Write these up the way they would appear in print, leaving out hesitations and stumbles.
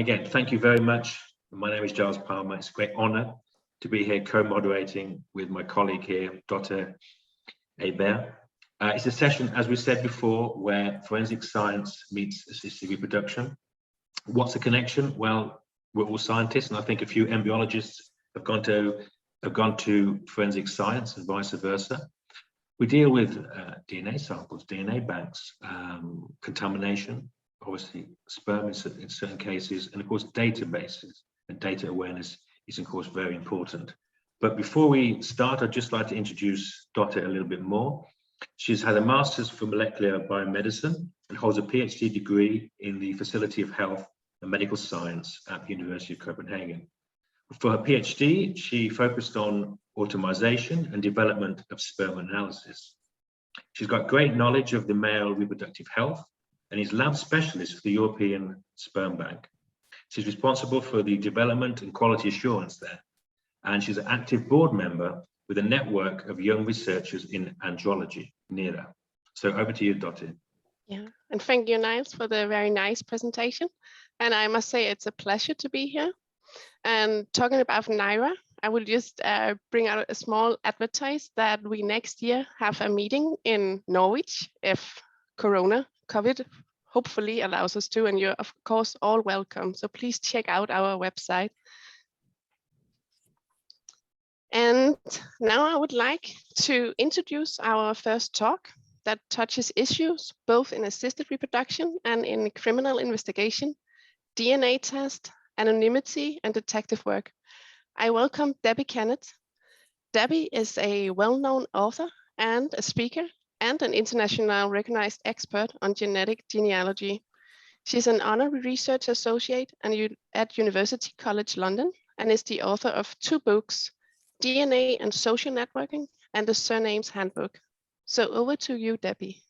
Again, thank you very much. My name is Giles Palmer. It's a great honor to be here co-moderating with my colleague here, Dorte Egeberg. It's a session, as we said before, where forensic science meets assisted reproduction. What's the connection? Well, we're all scientists, and I think a few embryologists have gone to forensic science and vice versa. We deal with DNA samples, DNA banks, contamination, obviously sperm in certain cases, and of course databases, and data awareness is of course very important. But before we start, I'd just like to introduce Dorte a little bit more. She's had a master's for molecular biomedicine and holds a PhD degree in the Facility of Health and Medical Science at the University of Copenhagen. For her PhD, she focused on automation and development of sperm analysis. She's got great knowledge of the male reproductive health and is lab specialist for the European Sperm Bank. She's responsible for the development and quality assurance there. And she's an active board member with a network of young researchers in andrology, NERA. So over to you, Dorte. Yeah, and thank you, Niles, for the very nice presentation. And I must say it's a pleasure to be here. And talking about NERA, I will just bring out a small advertise that we next year have a meeting in Norwich if COVID hopefully allows us to, and you're of course all welcome. So please check out our website. And now I would like to introduce our first talk that touches issues both in assisted reproduction and in criminal investigation, DNA test, anonymity, and detective work. I welcome Debbie Kennett. Debbie is a well-known author and a speaker and an international recognized expert on genetic genealogy. She's an honorary research associate at University College London and is the author of 2 books, DNA and Social Networking and the Surnames Handbook. So over to you, Debbie.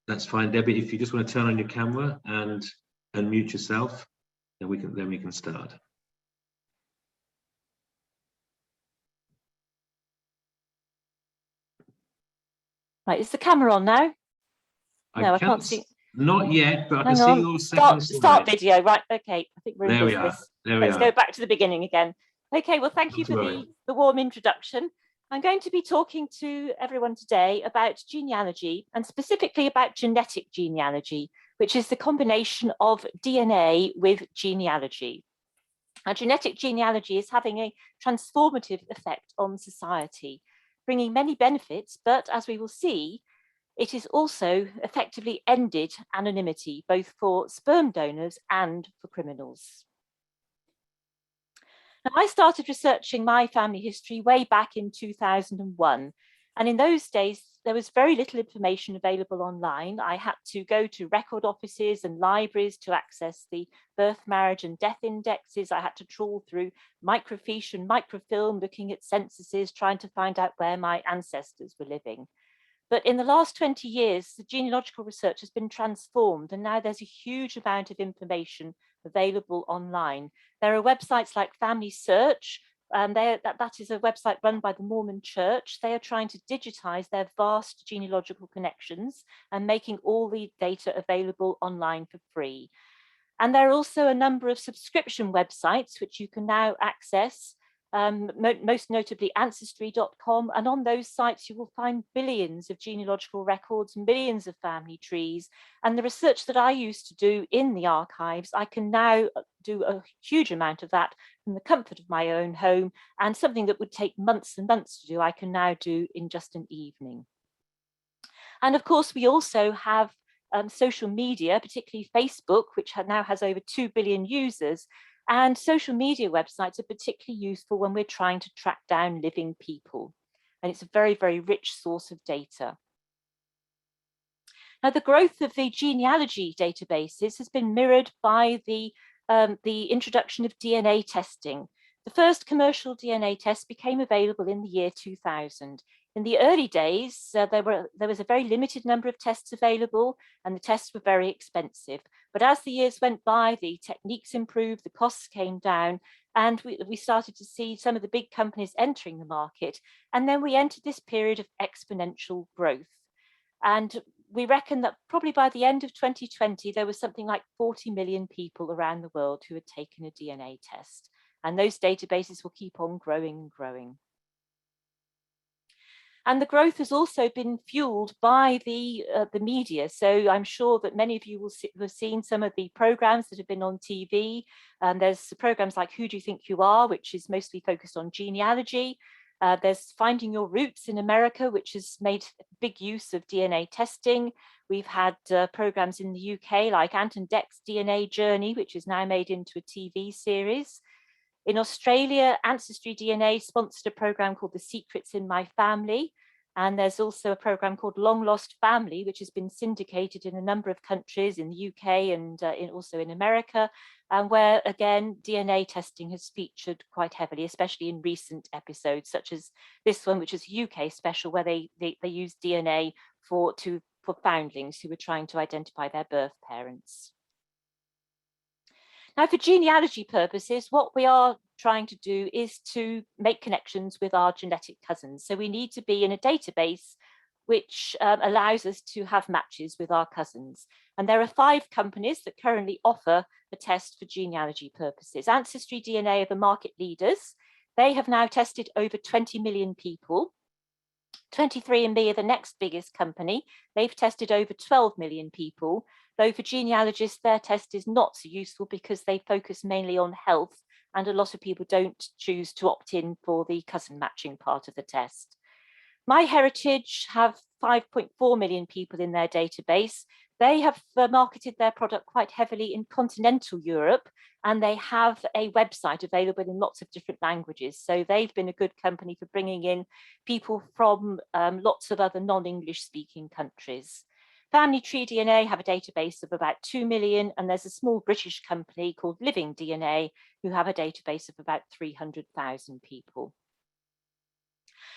That's fine, Debbie. If you just want to turn on your camera and unmute yourself, then we can start. Right, is the camera on now? No, I can't see. Not yet, but I can see your second start video, right? Okay, I think we're in business. Let's go back to the beginning again. Okay, well, thank you for the warm introduction. I'm going to be talking to everyone today about genealogy and specifically about genetic genealogy, which is the combination of DNA with genealogy. Now, genetic genealogy is having a transformative effect on society, bringing many benefits, but as we will see, it has also effectively ended anonymity, both for sperm donors and for criminals. Now, I started researching my family history way back in 2001. And in those days, there was very little information available online. I had to go to record offices and libraries to access the birth, marriage and death indexes. I had to trawl through microfiche and microfilm, looking at censuses, trying to find out where my ancestors were living. But in the last 20 years, the genealogical research has been transformed, and now there's a huge amount of information available online. There are websites like Family Search, and that is a website run by the Mormon Church. They are trying to digitize their vast genealogical connections and making all the data available online for free. And there are also a number of subscription websites which you can now access, most notably Ancestry.com, and on those sites you will find billions of genealogical records, millions of family trees, and the research that I used to do in the archives, I can now do a huge amount of that from the comfort of my own home, and something that would take months and months to do, I can now do in just an evening. And of course, we also have social media, particularly Facebook, which now has over 2 billion users. And social media websites are particularly useful when we're trying to track down living people. And it's a very, very rich source of data. Now, the growth of the genealogy databases has been mirrored by the introduction of DNA testing. The first commercial DNA test became available in the year 2000. In the early days, there was a very limited number of tests available, and the tests were very expensive. But as the years went by, the techniques improved, the costs came down, And we started to see some of the big companies entering the market. And then we entered this period of exponential growth. And we reckon that probably by the end of 2020, there was something like 40 million people around the world who had taken a DNA test. And those databases will keep on growing and growing. And the growth has also been fueled by the media. So I'm sure that many of you will have seen some of the programs that have been on TV. There's programs like Who Do You Think You Are, which is mostly focused on genealogy. There's Finding Your Roots in America, which has made big use of DNA testing. We've had programs in the UK like Ant and Dec's DNA Journey, which is now made into a TV series. In Australia, Ancestry DNA sponsored a program called The Secrets in My Family. And there's also a program called Long Lost Family, which has been syndicated in a number of countries in the UK and also in America, where, again, DNA testing has featured quite heavily, especially in recent episodes, such as this one, which is a UK special, where they use DNA for foundlings who were trying to identify their birth parents. Now, for genealogy purposes, what we are trying to do is to make connections with our genetic cousins. So we need to be in a database which allows us to have matches with our cousins. And there are 5 companies that currently offer a test for genealogy purposes. Ancestry DNA are the market leaders. They have now tested over 20 million people. 23andMe are the next biggest company. They've tested over 12 million people. Though for genealogists, their test is not so useful because they focus mainly on health, and a lot of people don't choose to opt in for the cousin matching part of the test. MyHeritage have 5.4 million people in their database. They have marketed their product quite heavily in continental Europe, and they have a website available in lots of different languages. So they've been a good company for bringing in people from lots of other non-English speaking countries. Family Tree DNA have a database of about 2 million, and there's a small British company called Living DNA who have a database of about 300,000 people.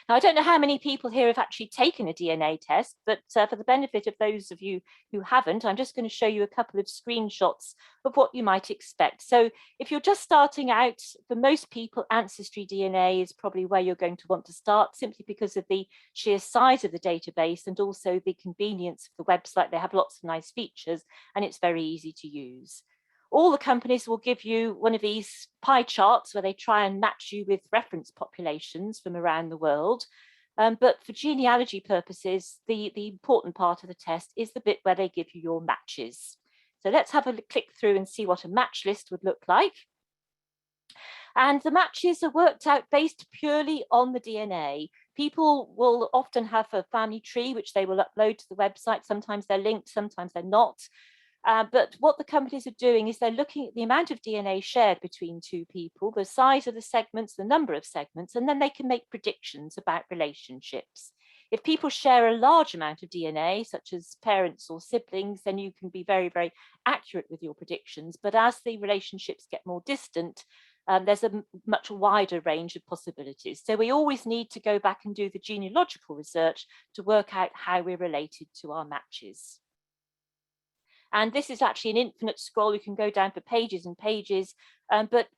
Now, I don't know how many people here have actually taken a DNA test, but for the benefit of those of you who haven't, I'm just going to show you a couple of screenshots of what you might expect. So if you're just starting out, for most people, Ancestry DNA is probably where you're going to want to start, simply because of the sheer size of the database and also the convenience of the website. They have lots of nice features and it's very easy to use. All the companies will give you one of these pie charts where they try and match you with reference populations from around the world. But for genealogy purposes, the important part of the test is the bit where they give you your matches. So let's have a click through and see what a match list would look like. And the matches are worked out based purely on the DNA. People will often have a family tree, which they will upload to the website. Sometimes they're linked, sometimes they're not. But what the companies are doing is they're looking at the amount of DNA shared between 2 people, the size of the segments, the number of segments, and then they can make predictions about relationships. If people share a large amount of DNA, such as parents or siblings, then you can be very, very accurate with your predictions. But as the relationships get more distant, there's a much wider range of possibilities. So we always need to go back and do the genealogical research to work out how we're related to our matches. And this is actually an infinite scroll. You can go down for pages and pages, but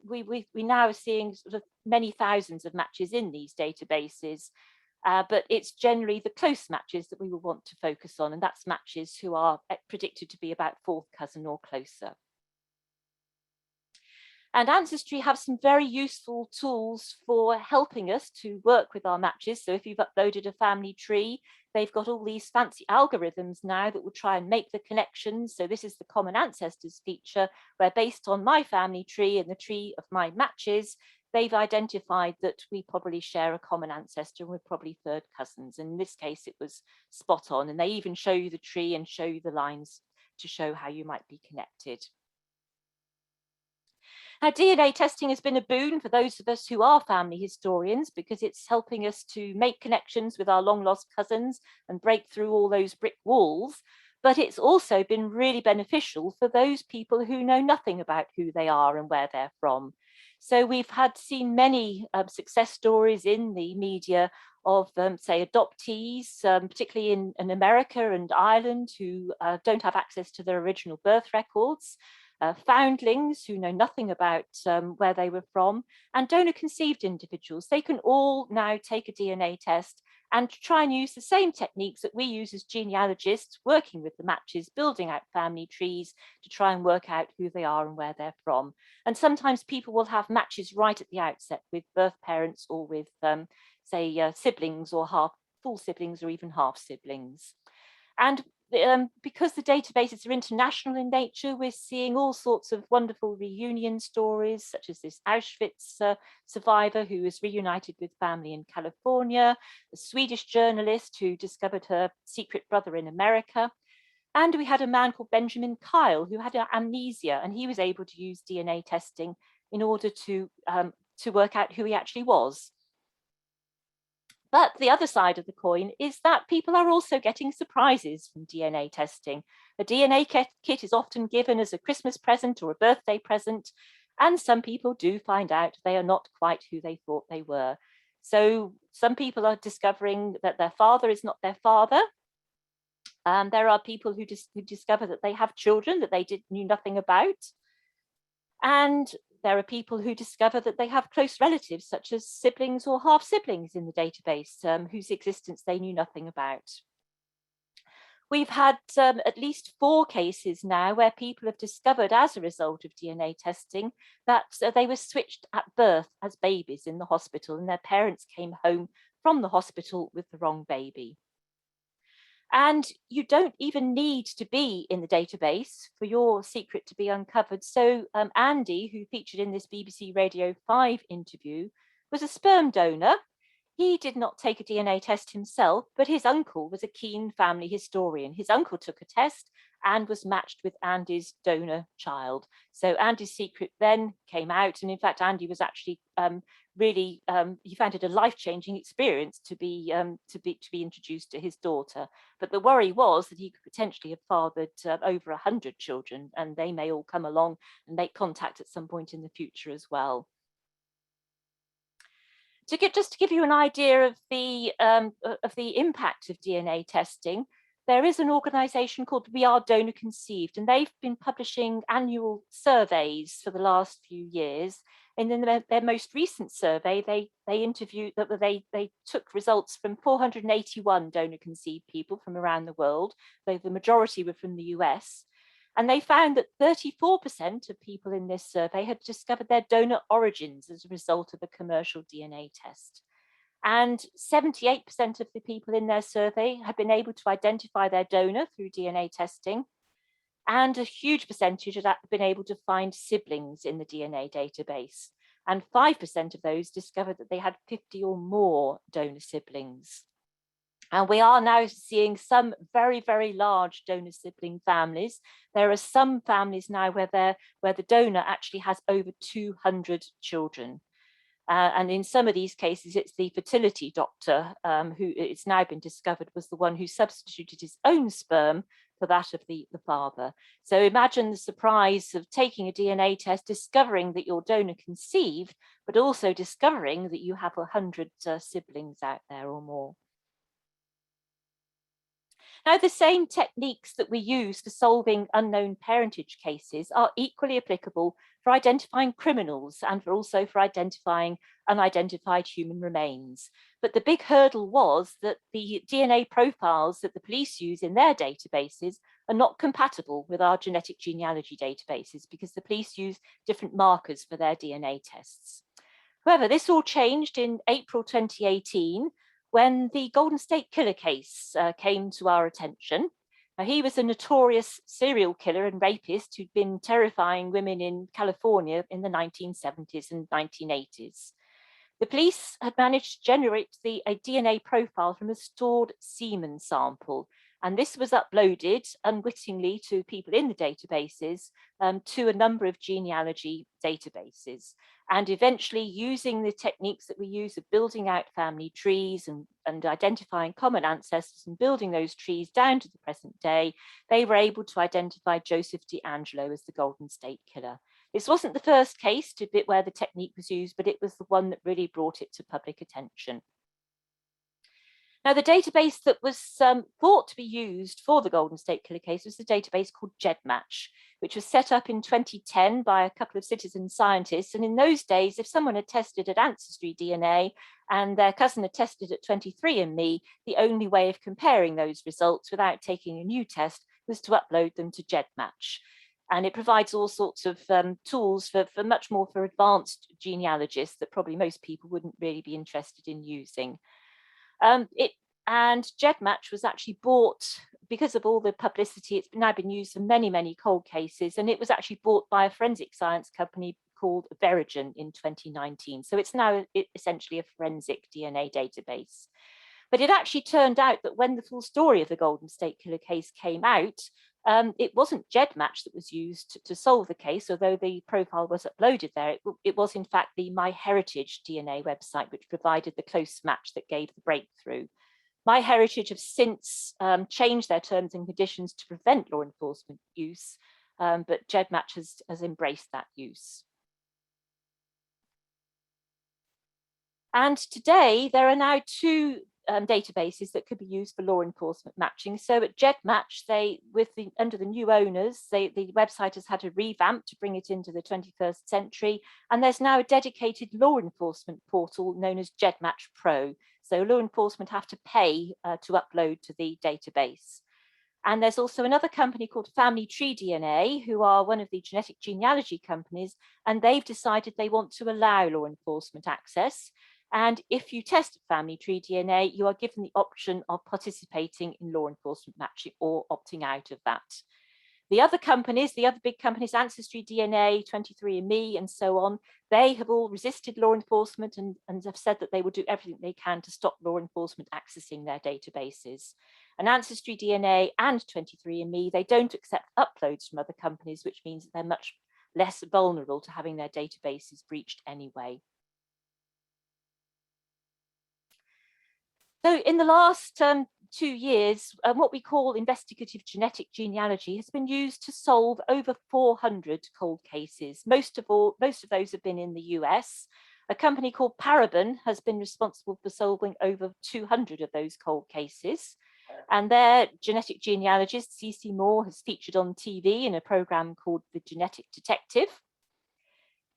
we now are seeing sort of many thousands of matches in these databases. But it's generally the close matches that we will want to focus on, and that's matches who are predicted to be about 4th cousin or closer. And Ancestry have some very useful tools for helping us to work with our matches. So if you've uploaded a family tree, they've got all these fancy algorithms now that will try and make the connections. So this is the Common Ancestors feature, where based on my family tree and the tree of my matches, they've identified that we probably share a common ancestor and we're probably 3rd cousins. In this case, it was spot on. And they even show you the tree and show you the lines to show how you might be connected. Now, DNA testing has been a boon for those of us who are family historians, because it's helping us to make connections with our long lost cousins and break through all those brick walls. But it's also been really beneficial for those people who know nothing about who they are and where they're from. So we've seen many success stories in the media of, say, adoptees, particularly in America and Ireland, who don't have access to their original birth records. foundlings who know nothing about where they were from, and donor-conceived individuals. They can all now take a DNA test and try and use the same techniques that we use as genealogists, working with the matches, building out family trees to try and work out who they are and where they're from. And sometimes people will have matches right at the outset with birth parents or with, say, siblings or full siblings or even half siblings. And because the databases are international in nature, we're seeing all sorts of wonderful reunion stories, such as this Auschwitz survivor who was reunited with family in California, a Swedish journalist who discovered her secret brother in America. And we had a man called Benjamin Kyle who had amnesia, and he was able to use DNA testing in order to work out who he actually was. But the other side of the coin is that people are also getting surprises from DNA testing. A DNA kit is often given as a Christmas present or a birthday present, and some people do find out they are not quite who they thought they were. So some people are discovering that their father is not their father. There are people who discover that they have children that they knew nothing about. And there are people who discover that they have close relatives, such as siblings or half siblings in the database, whose existence they knew nothing about. We've had at least 4 cases now where people have discovered as a result of DNA testing that they were switched at birth as babies in the hospital, and their parents came home from the hospital with the wrong baby. And you don't even need to be in the database for your secret to be uncovered. So Andy, who featured in this BBC Radio 5 interview, was a sperm donor. He did not take a DNA test himself, but his uncle was a keen family historian. His uncle took a test and was matched with Andy's donor child. So Andy's secret then came out. And in fact, Andy was actually really, he found it a life-changing experience to be introduced to his daughter. But the worry was that he could potentially have fathered over 100 children, and they may all come along and make contact at some point in the future as well. Just to give you an idea of the impact of DNA testing, there is an organisation called We Are Donor Conceived, and they've been publishing annual surveys for the last few years. And in their most recent survey, they took results from 481 donor conceived people from around the world, though the majority were from the US. And they found that 34% of people in this survey had discovered their donor origins as a result of a commercial DNA test. And 78% of the people in their survey had been able to identify their donor through DNA testing. And a huge percentage had been able to find siblings in the DNA database. And 5% of those discovered that they had 50 or more donor siblings. And we are now seeing some very, very large donor sibling families. There are some families now where the donor actually has over 200 children. And in some of these cases, it's the fertility doctor who it's now been discovered was the one who substituted his own sperm for that of the father. So imagine the surprise of taking a DNA test, discovering that your donor conceived, but also discovering that you have 100 siblings out there or more. Now, the same techniques that we use for solving unknown parentage cases are equally applicable for identifying criminals and also for identifying unidentified human remains. But the big hurdle was that the DNA profiles that the police use in their databases are not compatible with our genetic genealogy databases because the police use different markers for their DNA tests. However, this all changed in April 2018, when the Golden State Killer case came to our attention. Now, he was a notorious serial killer and rapist who'd been terrifying women in California in the 1970s and 1980s. The police had managed to generate a DNA profile from a stored semen sample, and this was uploaded unwittingly to people in the databases to a number of genealogy databases. And eventually, using the techniques that we use of building out family trees and identifying common ancestors and building those trees down to the present day, they were able to identify Joseph DeAngelo as the Golden State Killer. This wasn't the first case where the technique was used, but it was the one that really brought it to public attention. Now, the database that was thought to be used for the Golden State Killer case was the database called GEDmatch, which was set up in 2010 by a couple of citizen scientists. And in those days, if someone had tested at Ancestry DNA and their cousin had tested at 23andMe, the only way of comparing those results without taking a new test was to upload them to GEDmatch. And it provides all sorts of tools for much more for advanced genealogists that probably most people wouldn't really be interested in using. And GEDmatch was actually bought, because of all the publicity, it's now been used for many, many cold cases, and it was actually bought by a forensic science company called Verigen in 2019. So it's now essentially a forensic DNA database. But it actually turned out that when the full story of the Golden State Killer case came out, it wasn't GEDmatch that was used to solve the case, although the profile was uploaded there. It was in fact the MyHeritage DNA website, which provided the close match that gave the breakthrough. MyHeritage have since changed their terms and conditions to prevent law enforcement use, but GEDmatch has embraced that use. And today there are now two databases that could be used for law enforcement matching. So at GEDmatch, under the new owners, the website has had a revamp to bring it into the 21st century. And there's now a dedicated law enforcement portal known as GEDmatch Pro. So law enforcement have to pay to upload to the database. And there's also another company called Family Tree DNA, who are one of the genetic genealogy companies, and they've decided they want to allow law enforcement access. And if you test Family Tree DNA, you are given the option of participating in law enforcement matching or opting out of that. The other companies, the other big companies, Ancestry DNA, 23andMe, and so on, they have all resisted law enforcement and have said that they will do everything they can to stop law enforcement accessing their databases. And Ancestry DNA and 23andMe, they don't accept uploads from other companies, which means that they're much less vulnerable to having their databases breached anyway. So in the last 2 years, what we call investigative genetic genealogy has been used to solve over 400 cold cases. Most of those have been in the US. A company called Paraben has been responsible for solving over 200 of those cold cases. And their genetic genealogist, C.C. Moore, has featured on TV in a program called The Genetic Detective.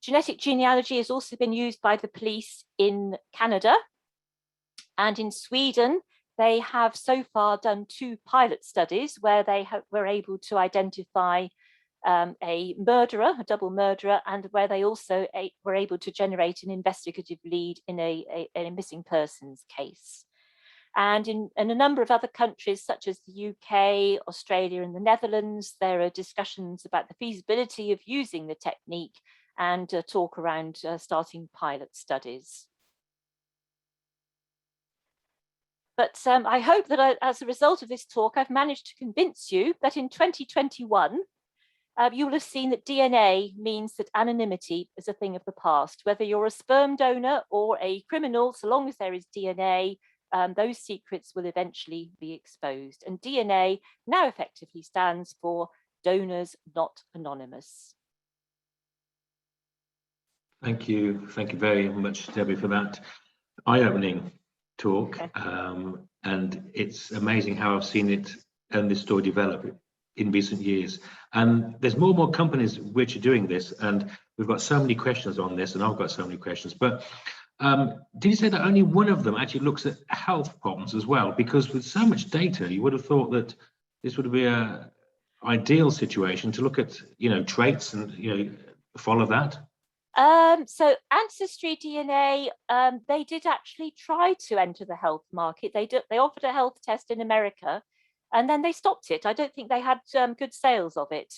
Genetic genealogy has also been used by the police in Canada. And in Sweden, they have so far done 2 pilot studies where they were able to identify a murderer, a double murderer, and where they also were able to generate an investigative lead in a missing persons case. And in a number of other countries, such as the UK, Australia, and the Netherlands, there are discussions about the feasibility of using the technique and talk around starting pilot studies. But I hope that as a result of this talk, I've managed to convince you that in 2021, you will have seen that DNA means that anonymity is a thing of the past. Whether you're a sperm donor or a criminal, so long as there is DNA, those secrets will eventually be exposed. And DNA now effectively stands for donors not anonymous. Thank you very much, Debbie, for that eye-opening talk. And it's amazing how I've seen it and this story develop in recent years. And there's more and more companies which are doing this, and we've got so many questions on this, and I've got so many questions. But did you say that only one of them actually looks at health problems as well? Because with so much data, you would have thought that this would be an ideal situation to look at, traits and follow that. So Ancestry DNA, they did actually try to enter the health market. They offered a health test in America, and then they stopped it. I don't think they had good sales of it.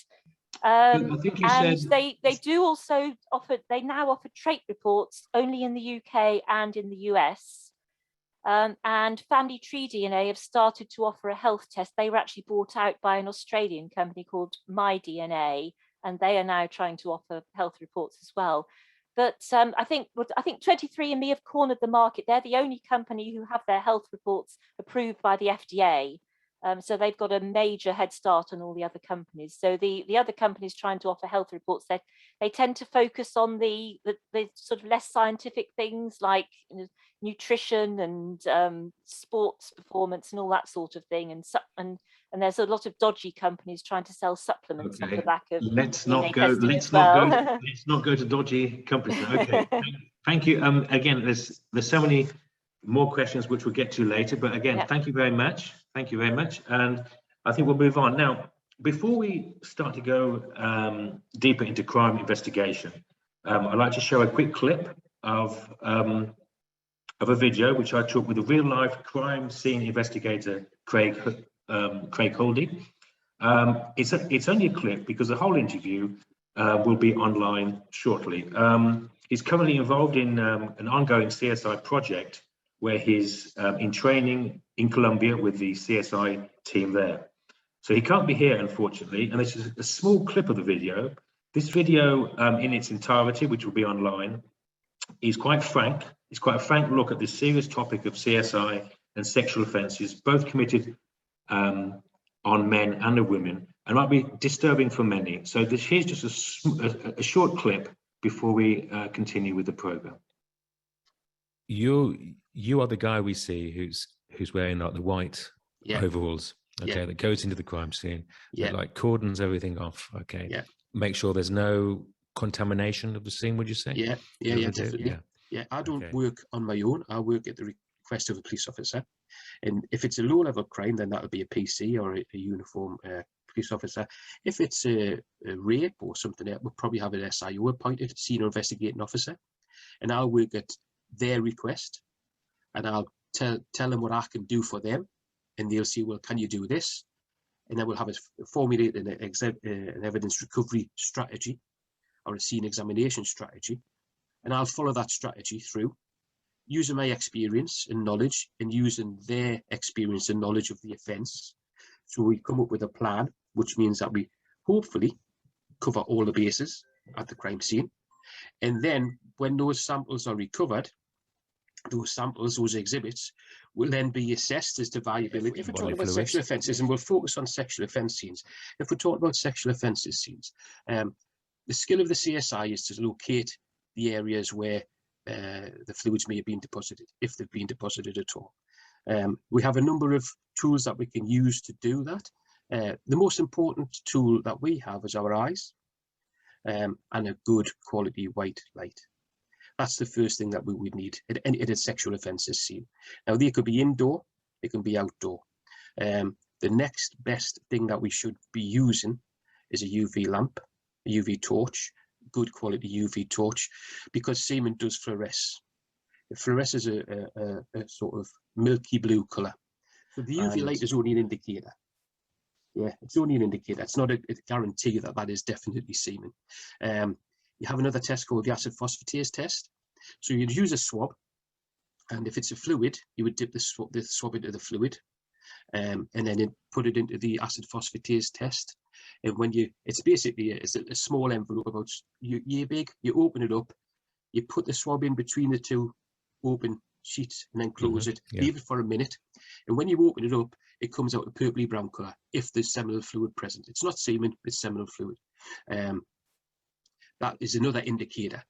I think you and said they do also offer. They now offer trait reports only in the UK and in the US. And Family Tree DNA have started to offer a health test. They were actually bought out by an Australian company called MyDNA, and they are now trying to offer health reports as well. But I think 23andMe have cornered the market. They're the only company who have their health reports approved by the FDA. So they've got a major head start on all the other companies. So the other companies trying to offer health reports, they tend to focus on the sort of less scientific things like nutrition and sports performance and all that sort of thing. And there's a lot of dodgy companies trying to sell supplements on the back of let's DNA not go testing let's as not well. go let's not go to dodgy companies. Okay. Thank you. Again, there's so many more questions which we'll get to later, but again, thank you very much. Thank you very much. And I think we'll move on now. Before we start to go deeper into crime investigation, I'd like to show a quick clip of a video which I took with a real-life crime scene investigator, Craig Huldie. It's only a clip because the whole interview will be online shortly. He's currently involved in an ongoing CSI project where he's in training in Colombia with the CSI team there. So he can't be here, unfortunately, and this is a small clip of the video. This video in its entirety, which will be online, is quite frank. It's quite a frank look at the serious topic of CSI and sexual offences, both committed on men and on women, and might be disturbing for many. So here's just a short clip before we continue with the programme. You are the guy we see who's wearing like the white overalls, okay, that goes into the crime scene, that like cordons everything off, okay, make sure there's no contamination of the scene, would you say? Yeah, definitely. Yeah, I don't work on my own. I work at the request of a police officer, and if it's a low-level crime, then that'll be a PC or a uniform police officer. If it's a rape or something else, we'll probably have an SIO appointed, senior investigating officer, and I'll work at their request, and I'll tell them what I can do for them, and they'll say, well, can you do this? And then we'll have a formulate an evidence recovery strategy or a scene examination strategy, and I'll follow that strategy through, using my experience and knowledge and using their experience and knowledge of the offence. So we come up with a plan, which means that we hopefully cover all the bases at the crime scene. And then when those samples are recovered, those exhibits will then be assessed as to viability. If we're talking about sexual offences, and we'll focus on sexual offence scenes, if we're talking about sexual offences scenes, the skill of the CSI is to locate the areas where the fluids may have been deposited, if they've been deposited at all. We have a number of tools that we can use to do that. The most important tool that we have is our eyes and a good quality white light. That's the first thing that we would need at a sexual offences scene. Now, they could be indoor, they can be outdoor. The next best thing that we should be using is a UV lamp, a UV torch, good quality UV torch, because semen does fluoresce. It fluoresces a sort of milky blue colour. So the UV light is only an indicator. Yeah, it's only an indicator. It's not a guarantee that that is definitely semen. You have another test called the acid phosphatase test. So you'd use a swab, and if it's a fluid, you would dip the swab into the fluid, and then put it into the acid phosphatase test. And when it's basically a small envelope about year big. You open it up, you put the swab in between the two open sheets, and then close it. Leave it for a minute, and when you open it up, it comes out a purpley brown colour if there's seminal fluid present. It's not semen, it's seminal fluid. That is another indicator.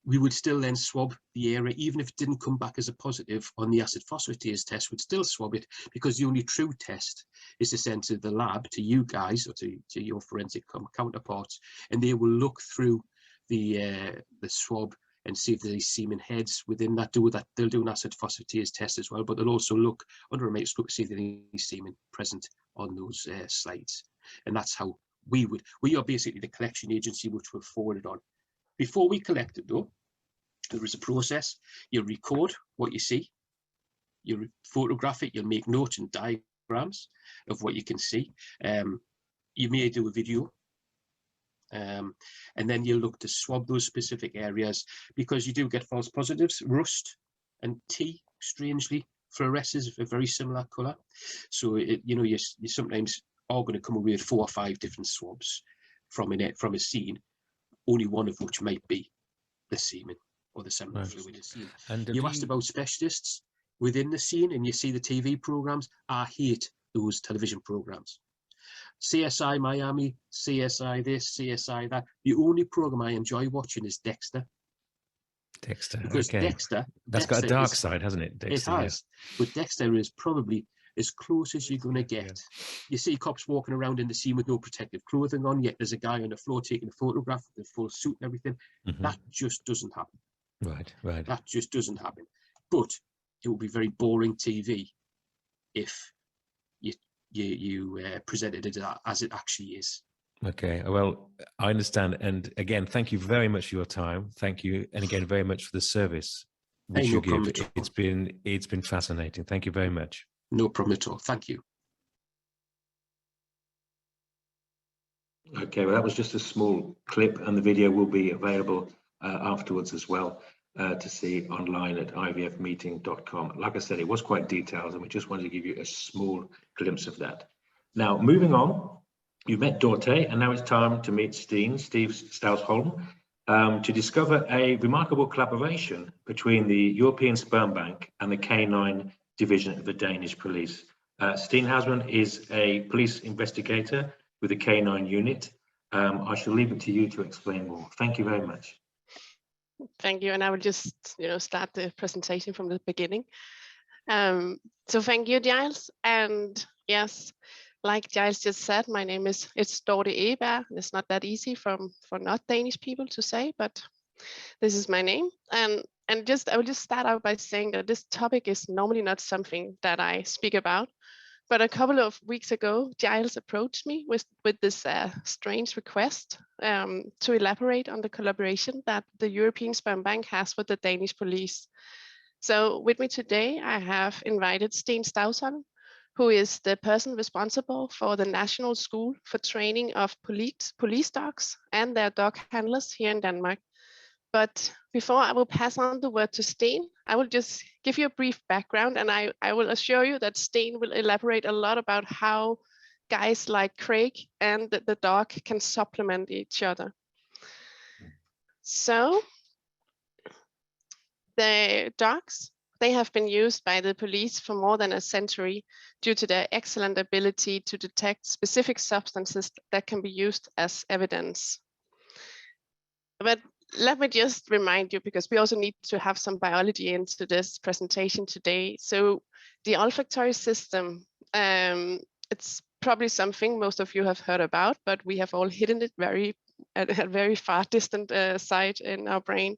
We would still then swab the area, even if it didn't come back as a positive on the acid phosphatase test, we'd still swab it, because the only true test is to send to the lab, to you guys, or to your forensic counterparts, and they will look through the swab and see if there's semen heads within that. They'll do an acid phosphatase test as well, but they'll also look under a microscope to see if there's any semen present on those slides. And that's how we are basically the collection agency which will forward it on. Before we collect it though, there is a process. You'll record what you see, you'll photograph it, you'll make notes and diagrams of what you can see. You may do a video, and then you'll look to swab those specific areas, because you do get false positives. Rust and tea, strangely, fluoresces a very similar colour. So you sometimes are going to come away with 4 or 5 different swabs from a scene, only one of which might be the semen or the seminal fluid. And you asked about specialists within the scene, and you see the TV programmes. I hate those television programs. CSI Miami, CSI this, CSI that. The only program I enjoy watching is Dexter. Dexter, because okay. Dexter Got a dark side, hasn't it? Dexter, it has, but Dexter is probably as close as you're going to get. You see cops walking around in the scene with no protective clothing on, yet there's a guy on the floor taking a photograph with a full suit and everything. That just doesn't happen. Right. That just doesn't happen. But it will be very boring TV if you presented it as it actually is. Okay, well, I understand. And again, thank you very much for your time. Thank you. And again, very much for the service which you give. It's been fascinating. Thank you very much. No problem at all. Thank you. Okay, well, that was just a small clip, and the video will be available afterwards as well to see online at ivfmeeting.com. Like I said, it was quite detailed, and we just wanted to give you a small glimpse of that. Now, moving on, you've met Dorte, and now it's time to meet Steve Stausholm, to discover a remarkable collaboration between the European Sperm Bank and the K9 division of the Danish police. Steen is a police investigator with the K9 unit. I shall leave it to you to explain more. Thank you very much. Thank you, and I will just start the presentation from the beginning. So thank you, Giles, and yes, like Giles just said, my name is Dorte Egeberg. It's not that easy for not Danish people to say, but this is my name. And I will just start out by saying that this topic is normally not something that I speak about. But a couple of weeks ago, Giles approached me with this strange request to elaborate on the collaboration that the European Sperm Bank has with the Danish police. So with me today, I have invited Steen Stausholm, who is the person responsible for the National School for Training of Police Dogs and their dog handlers here in Denmark. But before I will pass on the word to Steen, I will just give you a brief background, and I will assure you that Steen will elaborate a lot about how guys like Craig and the dog can supplement each other. So the dogs, they have been used by the police for more than a century due to their excellent ability to detect specific substances that can be used as evidence. But let me just remind you, because we also need to have some biology into this presentation today. So the olfactory system, it's probably something most of you have heard about, but we have all hidden it at a very far distant site in our brain.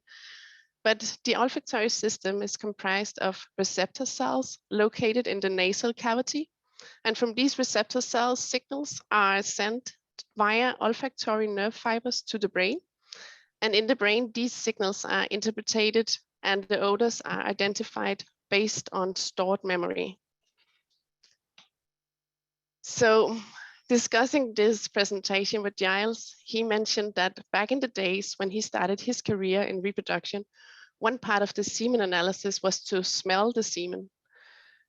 But the olfactory system is comprised of receptor cells located in the nasal cavity. And from these receptor cells, signals are sent via olfactory nerve fibers to the brain. And in the brain, these signals are interpreted and the odors are identified based on stored memory. So discussing this presentation with Giles, he mentioned that back in the days when he started his career in reproduction, one part of the semen analysis was to smell the semen.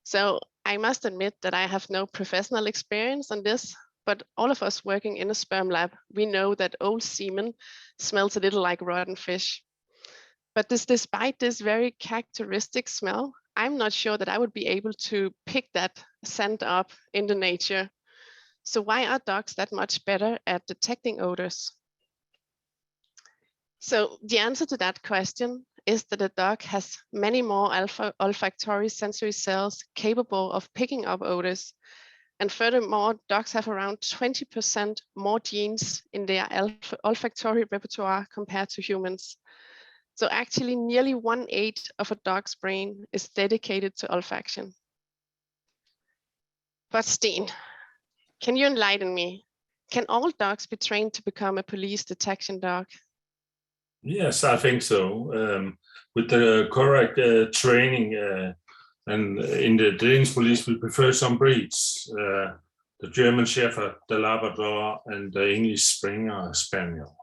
So I must admit that I have no professional experience on this, but all of us working in a sperm lab, we know that old semen smells a little like rotten fish. But despite this very characteristic smell, I'm not sure that I would be able to pick that scent up in the nature. So why are dogs that much better at detecting odors? So the answer to that question is that a dog has many more olfactory sensory cells capable of picking up odors. And furthermore, dogs have around 20% more genes in their olfactory repertoire compared to humans. So actually nearly 1/8 of a dog's brain is dedicated to olfaction. But Steen, can you enlighten me? Can all dogs be trained to become a police detection dog? Yes, I think so. With the correct training, and in the Danish police, we prefer some breeds. The German Shepherd, the Labrador, and the English Springer Spaniel.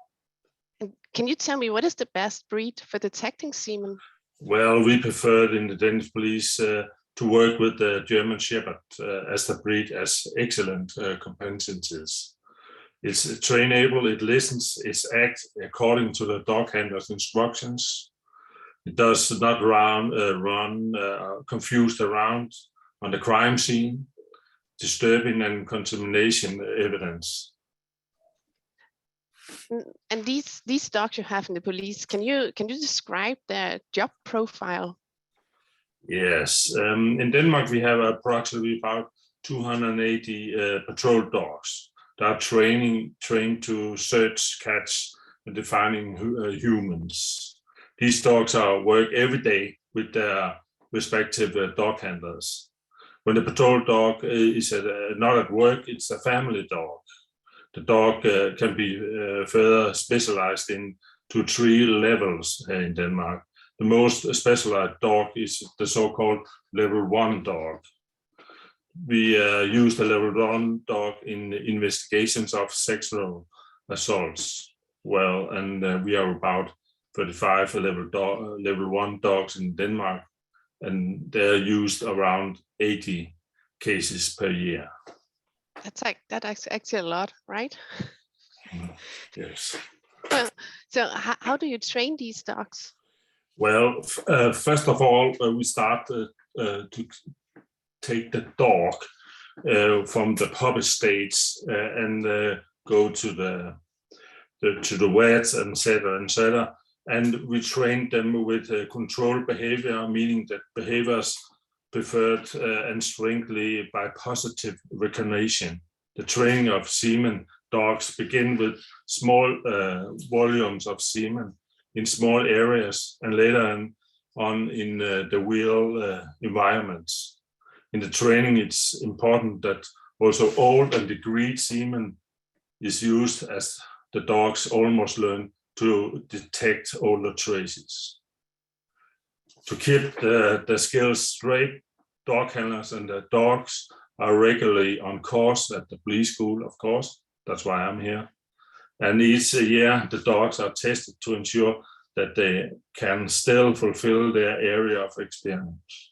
And can you tell me what is the best breed for detecting semen? Well, we prefer in the Danish police to work with the German Shepherd as the breed has excellent competencies. It's trainable, it listens, it acts according to the dog handler's instructions. It does not run confused around on the crime scene. disturbing and contamination evidence. And these dogs you have in the police, can you describe their job profile? Yes, in Denmark we have approximately about 280 patrol dogs that are trained to search, catch, and defining humans. These dogs work every day with their respective dog handlers. When the patrol dog is not at work, it's a family dog. The dog can be further specialized into 3 levels here in Denmark. The most specialized dog is the so-called level 1 dog. We use the level 1 dog in investigations of sexual assaults. Well, and we are about 35 level 1 dogs in Denmark, and they're used around 80 cases per year. That's actually a lot, right? Yes. Well, so how do you train these dogs? Well, first of all, we start to take the dog from the puppy stage and go to the vet, etc. And we train them with controlled behavior, meaning that behaviors preferred and strictly by positive recognition. The training of semen dogs begin with small volumes of semen in small areas and later on in the real environments. In the training, it's important that also old and degreed semen is used, as the dogs almost learn to detect older traces. To keep the skills straight, dog handlers and the dogs are regularly on course at the police school, of course. That's why I'm here. And each year, the dogs are tested to ensure that they can still fulfill their area of experience.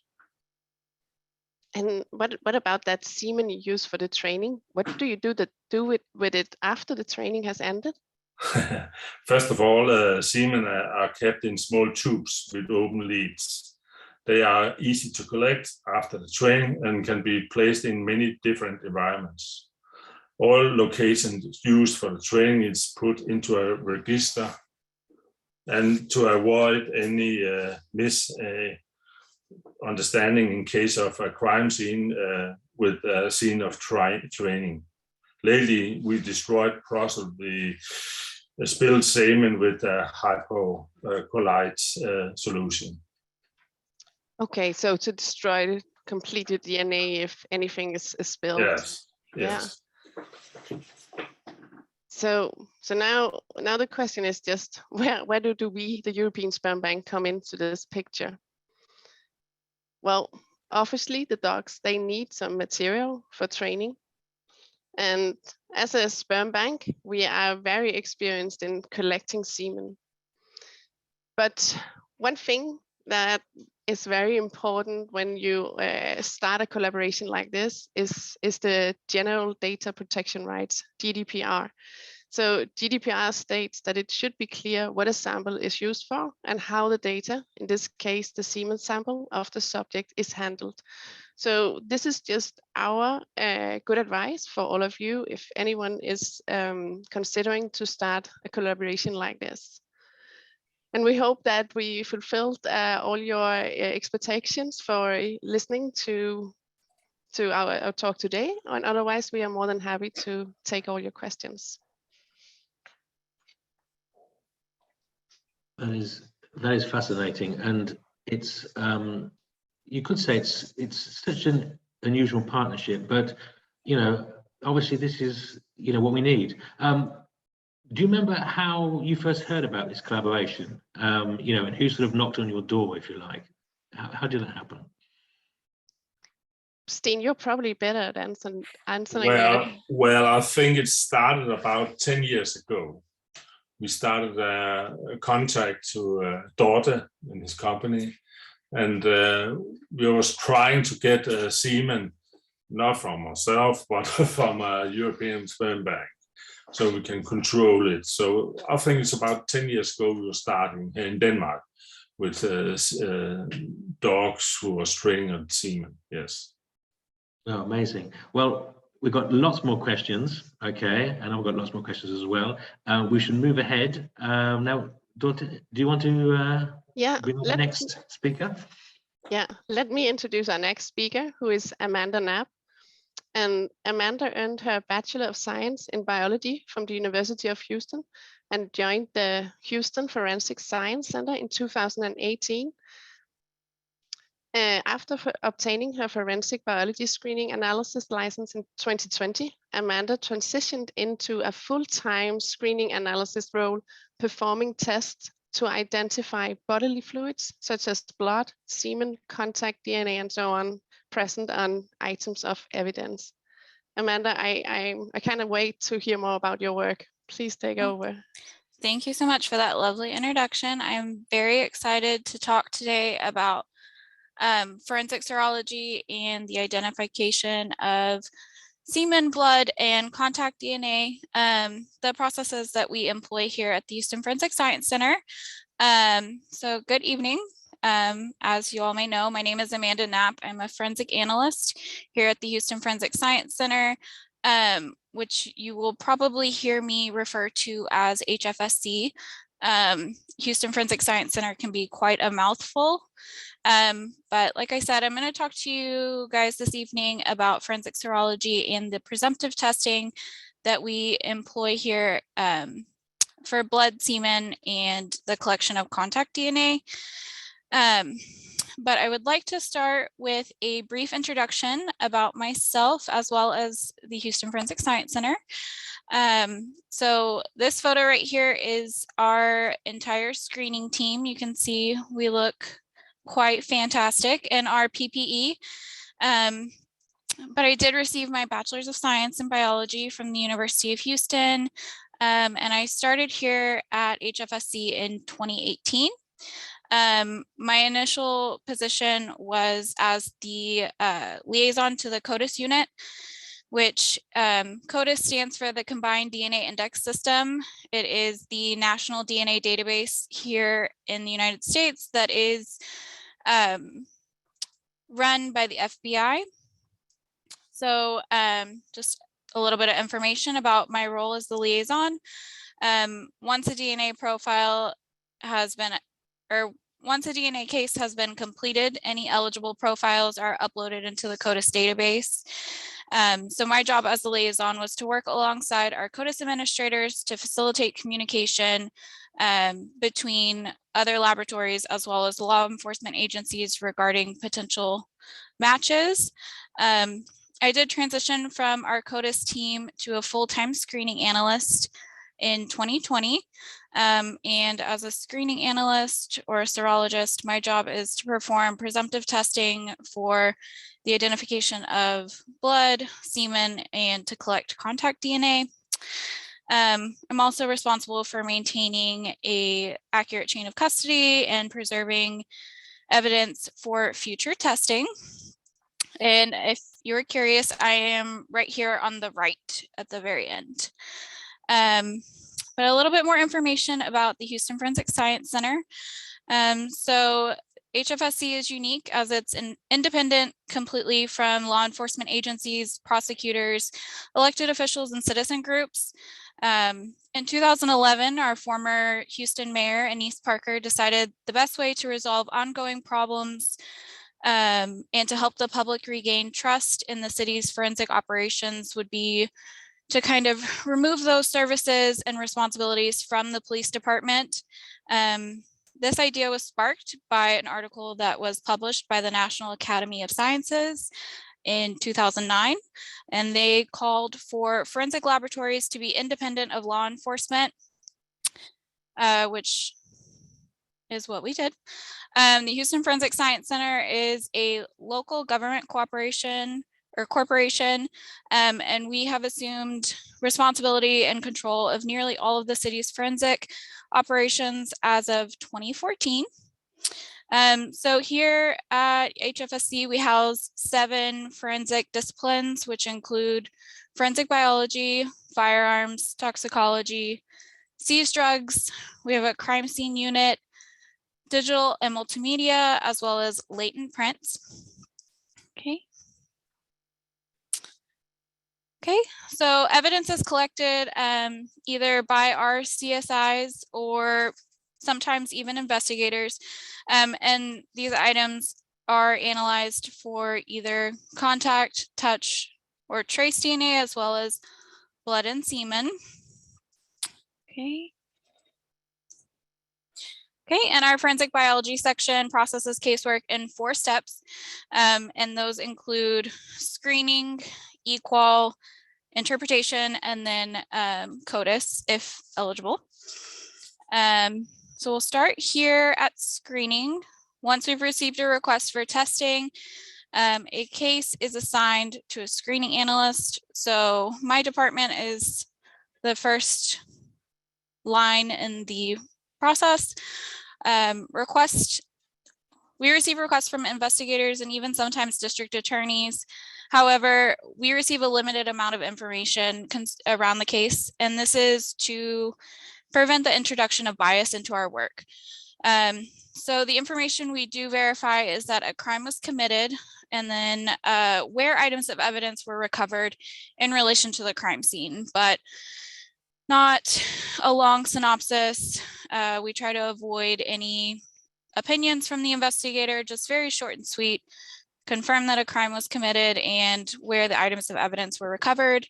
And what about that semen you use for the training? What do you do with it after the training has ended? First of all, semen are kept in small tubes with open leads. They are easy to collect after the training and can be placed in many different environments. All locations used for the training is put into a register, and to avoid any misunderstanding in case of a crime scene with a scene of training. Lately, we destroyed possibly spilled semen with a hypocolite solution. Okay, so to destroy the completed DNA if anything is spilled. Yes. Yeah. So now the question is just where do we, the European Sperm Bank, come into this picture? Well, obviously the dogs, they need some material for training. And as a sperm bank, we are very experienced in collecting semen. But one thing that is very important when you start a collaboration like this is the General Data Protection Rights, GDPR. So GDPR states that it should be clear what a sample is used for and how the data, in this case, the semen sample of the subject, is handled. So this is just our good advice for all of you if anyone is considering to start a collaboration like this. And we hope that we fulfilled all your expectations for listening to our talk today. And otherwise, we are more than happy to take all your questions. That is fascinating, and it's you could say it's such an unusual partnership, but obviously this is what we need. Do you remember how you first heard about this collaboration? And who sort of knocked on your door, if you like? How did that happen? Steen, you're probably better at answering Well, I think it started about 10 years ago. We started a contract to Dorte and his company, and we was trying to get semen, not from ourselves, but from a European Sperm Bank, so we can control it. So I think it's about 10 years ago we were starting here in Denmark with dogs who were straying on semen. Yes. Oh, amazing. Well, we've got lots more questions, okay, and I've got lots more questions as well. We should move ahead. Now, Dorte, do you want to bring on the next speaker? Yeah, let me introduce our next speaker, who is Amanda Napp. And Amanda earned her Bachelor of Science in Biology from the University of Houston and joined the Houston Forensic Science Center in 2018. After obtaining her forensic biology screening analysis license in 2020, Amanda transitioned into a full-time screening analysis role, performing tests to identify bodily fluids such as blood, semen, contact DNA, and so on, present on items of evidence. Amanda, I cannot wait to hear more about your work. Please take over. Thank you so much for that lovely introduction. I'm very excited to talk today about forensic serology and the identification of semen, blood, and contact DNA, the processes that we employ here at the Houston Forensic Science Center. So good evening. As you all may know, my name is Amanda Napp. I'm a forensic analyst here at the Houston Forensic Science Center, which you will probably hear me refer to as HFSC. Houston Forensic Science Center can be quite a mouthful. But like I said, I'm going to talk to you guys this evening about forensic serology and the presumptive testing that we employ here for blood, semen, and the collection of contact DNA. But I would like to start with a brief introduction about myself as well as the Houston Forensic Science Center. So this photo right here is our entire screening team. You can see we look quite fantastic in our PPE. But I did receive my Bachelor's of Science in Biology from the University of Houston. And I started here at HFSC in 2018. My initial position was as the liaison to the CODIS unit, which CODIS stands for the Combined DNA Index System. It is the national DNA database here in the United States that is run by the FBI. So just a little bit of information about my role as the liaison. Once a DNA profile has been, or once a DNA case has been completed, any eligible profiles are uploaded into the CODIS database. So my job as the liaison was to work alongside our CODIS administrators to facilitate communication between other laboratories as well as law enforcement agencies regarding potential matches. I did transition from our CODIS team to a full-time screening analyst in 2020. And as a screening analyst or a serologist, my job is to perform presumptive testing for the identification of blood, semen, and to collect contact DNA. I'm also responsible for maintaining an accurate chain of custody and preserving evidence for future testing. And if you're curious, I am right here on the right at the very end. But a little bit more information about the Houston Forensic Science Center. So HFSC is unique as it's independent completely from law enforcement agencies, prosecutors, elected officials, and citizen groups. In 2011, our former Houston mayor, Anise Parker, decided the best way to resolve ongoing problems and to help the public regain trust in the city's forensic operations would be to kind of remove those services and responsibilities from the police department. This idea was sparked by an article that was published by the National Academy of Sciences in 2009, and they called for forensic laboratories to be independent of law enforcement, which is what we did. The Houston Forensic Science Center is a local government corporation, and we have assumed responsibility and control of nearly all of the city's forensic operations as of 2014. So here at HFSC, we house 7 forensic disciplines, which include forensic biology, firearms, toxicology, seized drugs. We have a crime scene unit, digital and multimedia, as well as latent prints. Okay. Okay, so evidence is collected either by our CSIs or sometimes even investigators, and these items are analyzed for either contact, touch, or trace DNA, as well as blood and semen. Okay. Okay, and our forensic biology section processes casework in 4 steps, and those include screening, equal, interpretation, and then CODIS if eligible. So we'll start here at screening. Once we've received a request for testing, a case is assigned to a screening analyst. So my department is the first line in the process. We receive requests from investigators and even sometimes district attorneys. However, we receive a limited amount of information around the case, and this is to prevent the introduction of bias into our work. So the information we do verify is that a crime was committed, and then where items of evidence were recovered in relation to the crime scene, but not a long synopsis. We try to avoid any opinions from the investigator, just very short and sweet. Confirm that a crime was committed and where the items of evidence were recovered.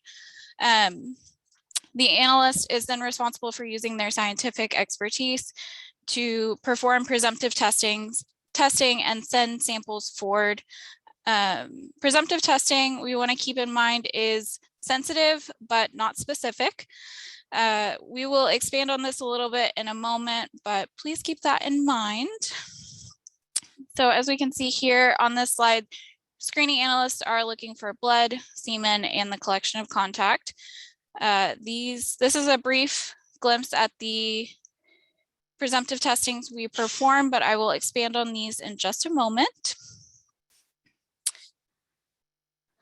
The analyst is then responsible for using their scientific expertise to perform presumptive testing and send samples forward. Presumptive testing, we want to keep in mind, is sensitive but not specific. We will expand on this a little bit in a moment, but please keep that in mind. So as we can see here on this slide, screening analysts are looking for blood, semen, and the collection of contact. This is a brief glimpse at the presumptive testings we perform, but I will expand on these in just a moment.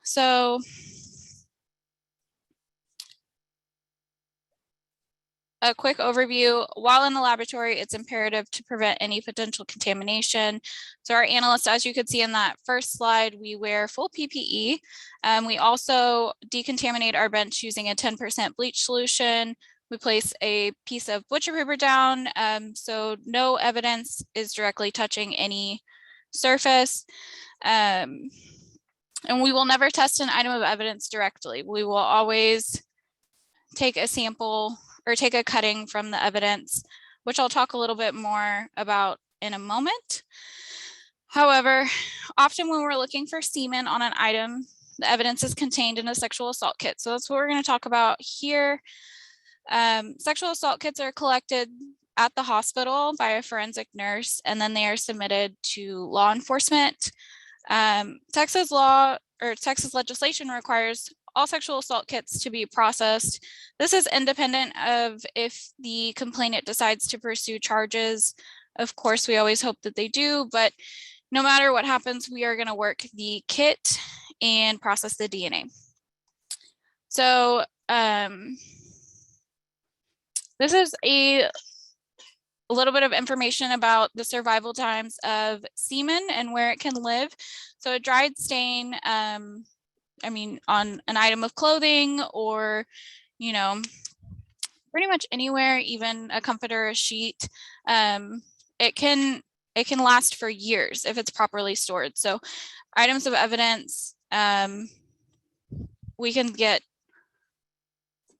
So a quick overview. While in the laboratory, it's imperative to prevent any potential contamination. So our analysts, as you could see in that first slide, we wear full PPE. We also decontaminate our bench using a 10% bleach solution. We place a piece of butcher paper down, so no evidence is directly touching any surface. And we will never test an item of evidence directly. We will always take a sample or take a cutting from the evidence, which I'll talk a little bit more about in a moment. However, often when we're looking for semen on an item, the evidence is contained in a sexual assault kit. So that's what we're going to talk about here. Sexual assault kits are collected at the hospital by a forensic nurse, and then they are submitted to law enforcement. Texas law or Texas legislation requires all sexual assault kits to be processed. This is independent of if the complainant decides to pursue charges. Of course, we always hope that they do, but no matter what happens, we are going to work the kit and process the DNA. So this is a little bit of information about the survival times of semen and where it can live. So a dried stain, on an item of clothing or, pretty much anywhere, even a comforter or a sheet, it can last for years if it's properly stored. So items of evidence, we can get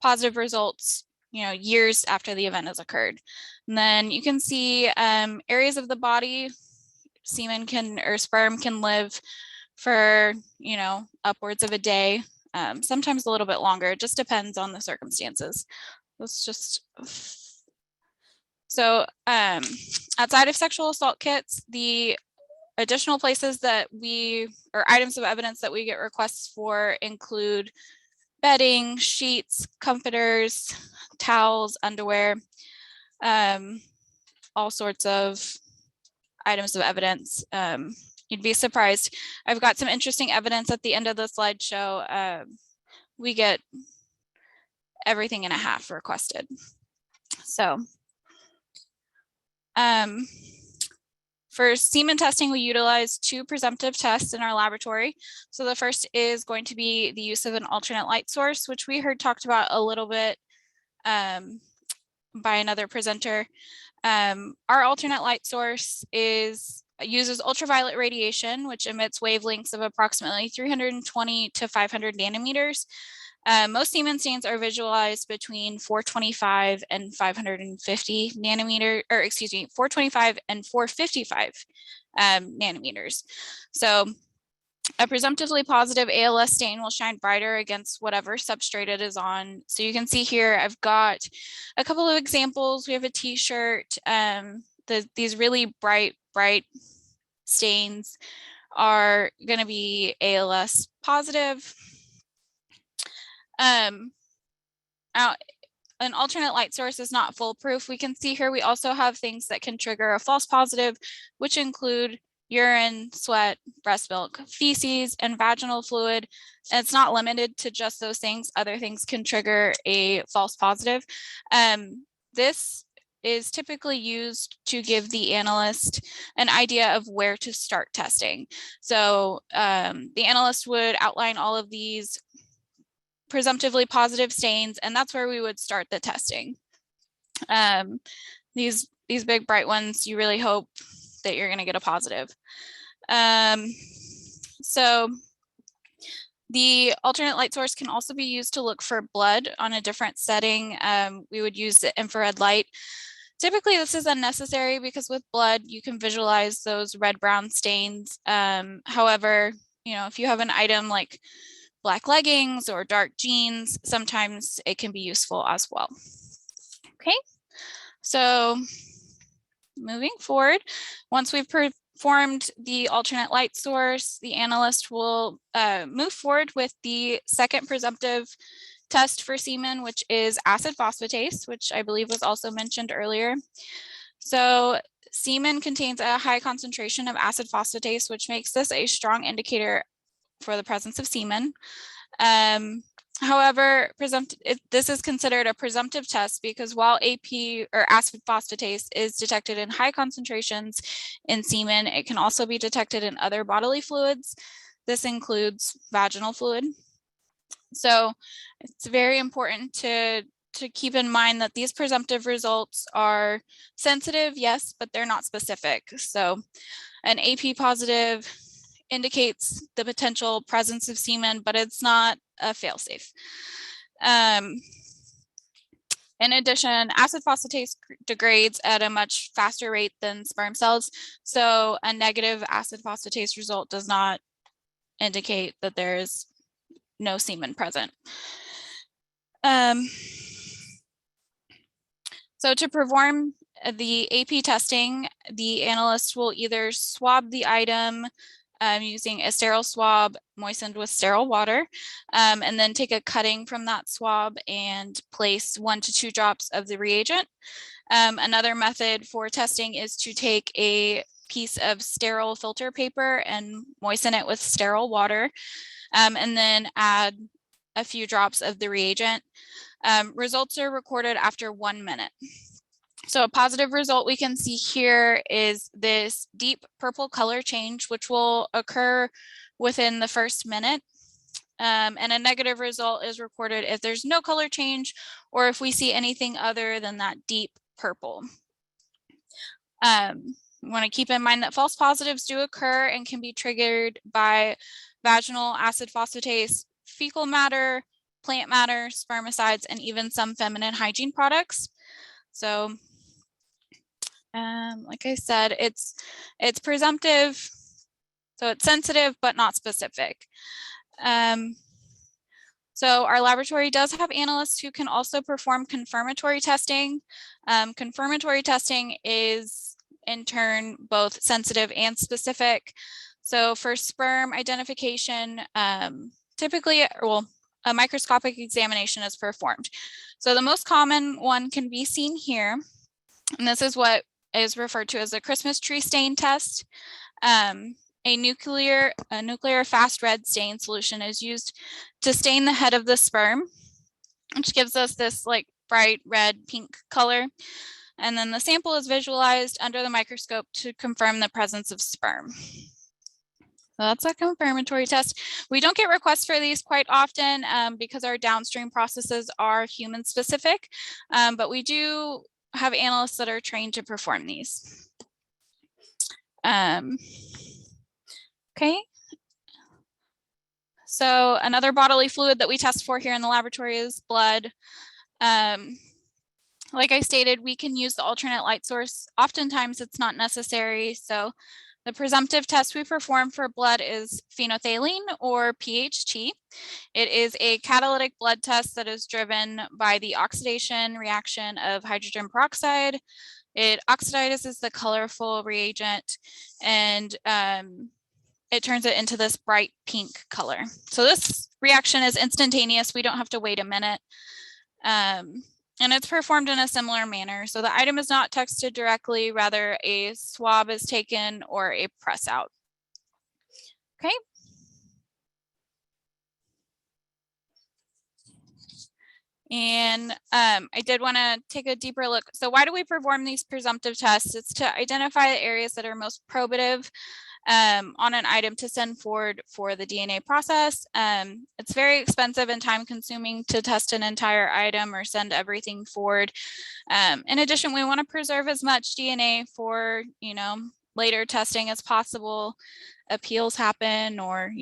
positive results, years after the event has occurred. And then you can see areas of the body, semen or sperm can live for, upwards of a day, sometimes a little bit longer. It just depends on the circumstances. Let's just, so outside of sexual assault kits, the additional places that or items of evidence that we get requests for include bedding, sheets, comforters, towels, underwear, all sorts of items of evidence. You'd be surprised. I've got some interesting evidence at the end of the slideshow. We get everything and a half requested. For semen testing, we utilize 2 presumptive tests in our laboratory. So the first is going to be the use of an alternate light source, which we heard talked about a little bit by another presenter. Our alternate light source uses ultraviolet radiation, which emits wavelengths of approximately 320 to 500 nanometers. Most semen stains are visualized between 425 and 550 nanometer, or excuse me, 425 and 455 nanometers. So a presumptively positive ALS stain will shine brighter against whatever substrate it is on. So you can see here, I've got a couple of examples. We have a t-shirt. These really bright stains are going to be ALS positive. An alternate light source is not foolproof. We can see here we also have things that can trigger a false positive, which include urine, sweat, breast milk, feces, and vaginal fluid. And it's not limited to just those things. Other things can trigger a false positive. This is typically used to give the analyst an idea of where to start testing. So the analyst would outline all of these presumptively positive stains, and that's where we would start the testing. These big bright ones, you really hope that you're going to get a positive. So the alternate light source can also be used to look for blood on a different setting. We would use the infrared light. Typically, this is unnecessary because with blood, you can visualize those red-brown stains. However, if you have an item like black leggings or dark jeans, sometimes it can be useful as well. Okay, so moving forward, once we've performed the alternate light source, the analyst will move forward with the second presumptive test for semen, which is acid phosphatase, which I believe was also mentioned earlier. So semen contains a high concentration of acid phosphatase, which makes this a strong indicator for the presence of semen. However, this is considered a presumptive test because while AP or acid phosphatase is detected in high concentrations in semen, it can also be detected in other bodily fluids. This includes vaginal fluid. So it's very important to keep in mind that these presumptive results are sensitive, yes, but they're not specific. So an AP positive indicates the potential presence of semen, but it's not a fail-safe. In addition, acid phosphatase degrades at a much faster rate than sperm cells. So a negative acid phosphatase result does not indicate that there is no semen present. So to perform the AP testing, the analyst will either swab the item using a sterile swab moistened with sterile water, and then take a cutting from that swab and place 1 to 2 drops of the reagent. Another method for testing is to take a piece of sterile filter paper and moisten it with sterile water, and then add a few drops of the reagent. Results are recorded after 1 minute. So a positive result we can see here is this deep purple color change, which will occur within the first minute. And a negative result is recorded if there's no color change or if we see anything other than that deep purple. We want to keep in mind that false positives do occur and can be triggered by vaginal acid phosphatase, fecal matter, plant matter, spermicides, and even some feminine hygiene products. So like I said, it's presumptive, so it's sensitive but not specific. So our laboratory does have analysts who can also perform confirmatory testing. Confirmatory testing is in turn both sensitive and specific. So for sperm identification, typically, well, a microscopic examination is performed. So the most common one can be seen here, and this is what is referred to as a Christmas tree stain test. A nuclear fast red stain solution is used to stain the head of the sperm, which gives us this like bright red pink color. And then the sample is visualized under the microscope to confirm the presence of sperm. So that's a confirmatory test. We don't get requests for these quite often because our downstream processes are human specific, but we do have analysts that are trained to perform these. Okay. So another bodily fluid that we test for here in the laboratory is blood. Like I stated, we can use the alternate light source. Oftentimes it's not necessary. So the presumptive test we perform for blood is phenolphthalein or PHT. It is a catalytic blood test that is driven by the oxidation reaction of hydrogen peroxide. It oxidizes the colorful reagent and it turns it into this bright pink color. So this reaction is instantaneous. We don't have to wait a minute. And it's performed in a similar manner. So the item is not texted directly, rather a swab is taken or a press out. Okay. And I did want to take a deeper look. So why do we perform these presumptive tests? It's to identify the areas that are most probative on an item to send forward for the DNA process. It's very expensive and time consuming to test an entire item or send everything forward. In addition, we want to preserve as much DNA for, later testing as possible. Appeals happen or,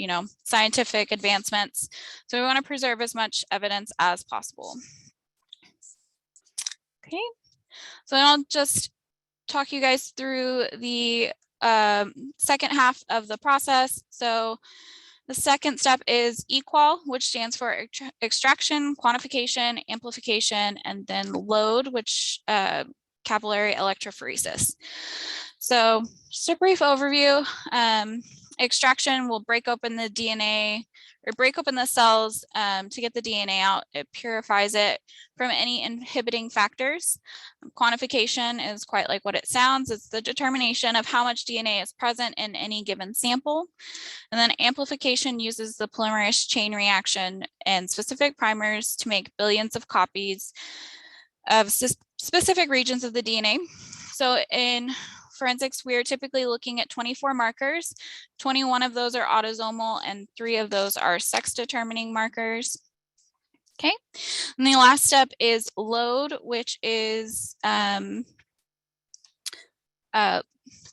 scientific advancements. So we want to preserve as much evidence as possible. Okay, so I'll just talk you guys through the second half of the process. So the second step is equal, which stands for extraction, quantification, amplification, and then load, which capillary electrophoresis. So just a brief overview. Extraction will break open the DNA or break open the cells to get the DNA out. It purifies it from any inhibiting factors. Quantification is quite like what it sounds. It's the determination of how much DNA is present in any given sample. And then amplification uses the polymerase chain reaction and specific primers to make billions of copies of specific regions of the DNA. So in forensics, we are typically looking at 24 markers. 21 of those are autosomal and 3 of those are sex determining markers. Okay, and the last step is load, which is capillary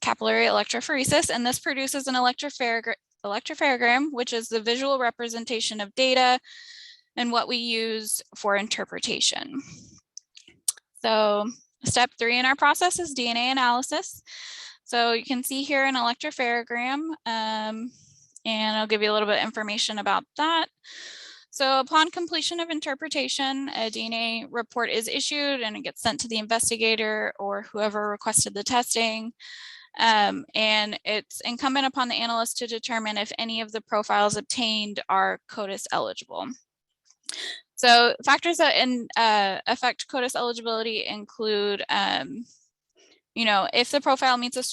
electrophoresis, and this produces an electropherogram, which is the visual representation of data and what we use for interpretation. So step 3 in our process is DNA analysis. So you can see here an electropherogram, and I'll give you a little bit of information about that. So upon completion of interpretation, a DNA report is issued and it gets sent to the investigator or whoever requested the testing. And it's incumbent upon the analyst to determine if any of the profiles obtained are CODIS eligible. So factors that affect CODIS eligibility include, if the profile meets a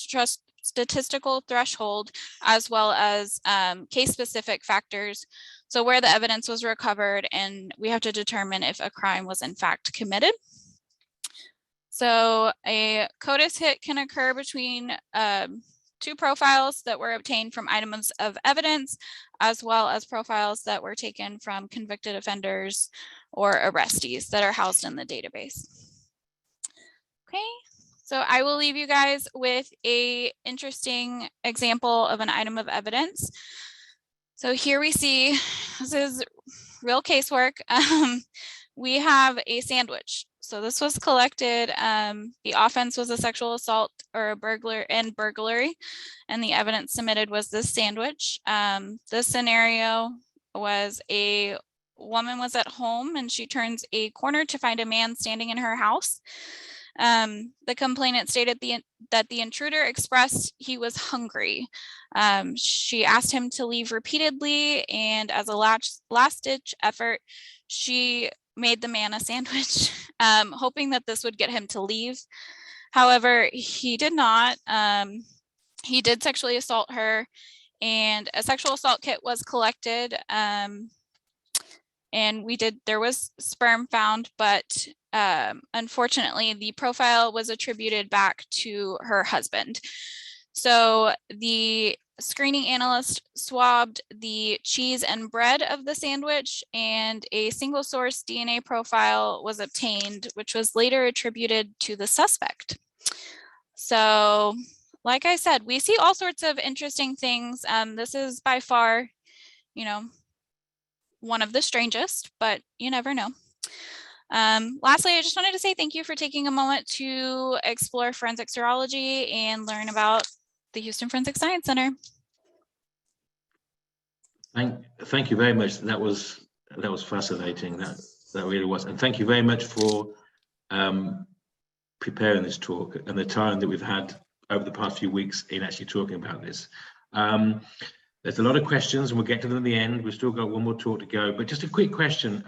statistical threshold, as well as case-specific factors. So where the evidence was recovered, and we have to determine if a crime was in fact committed. So a CODIS hit can occur between 2 profiles that were obtained from items of evidence, as well as profiles that were taken from convicted offenders or arrestees that are housed in the database. Okay, so I will leave you guys with an interesting example of an item of evidence. So here we see, this is real casework. We have a sandwich. So this was collected, the offense was a sexual assault or a burglary, and the evidence submitted was this sandwich. This scenario was a woman was at home and she turns a corner to find a man standing in her house. The complainant stated that the intruder expressed he was hungry. She asked him to leave repeatedly, and as a last-ditch effort, she made the man a sandwich, hoping that this would get him to leave. However, he did not. He did sexually assault her, and a sexual assault kit was collected. And there was sperm found, but unfortunately, the profile was attributed back to her husband. So the screening analyst swabbed the cheese and bread of the sandwich, and a single source DNA profile was obtained, which was later attributed to the suspect. So, like I said, we see all sorts of interesting things. This is by far, you know, one of the strangest, but you never know. Lastly, I just wanted to say thank you for taking a moment to explore forensic serology and learn about the Houston Forensic Science Center. Thank you very much. That was fascinating. That really was. And thank you very much for preparing this talk and the time that we've had over the past few weeks in actually talking about this. There's a lot of questions, and we'll get to them at the end. We've still got one more talk to go, but just a quick question.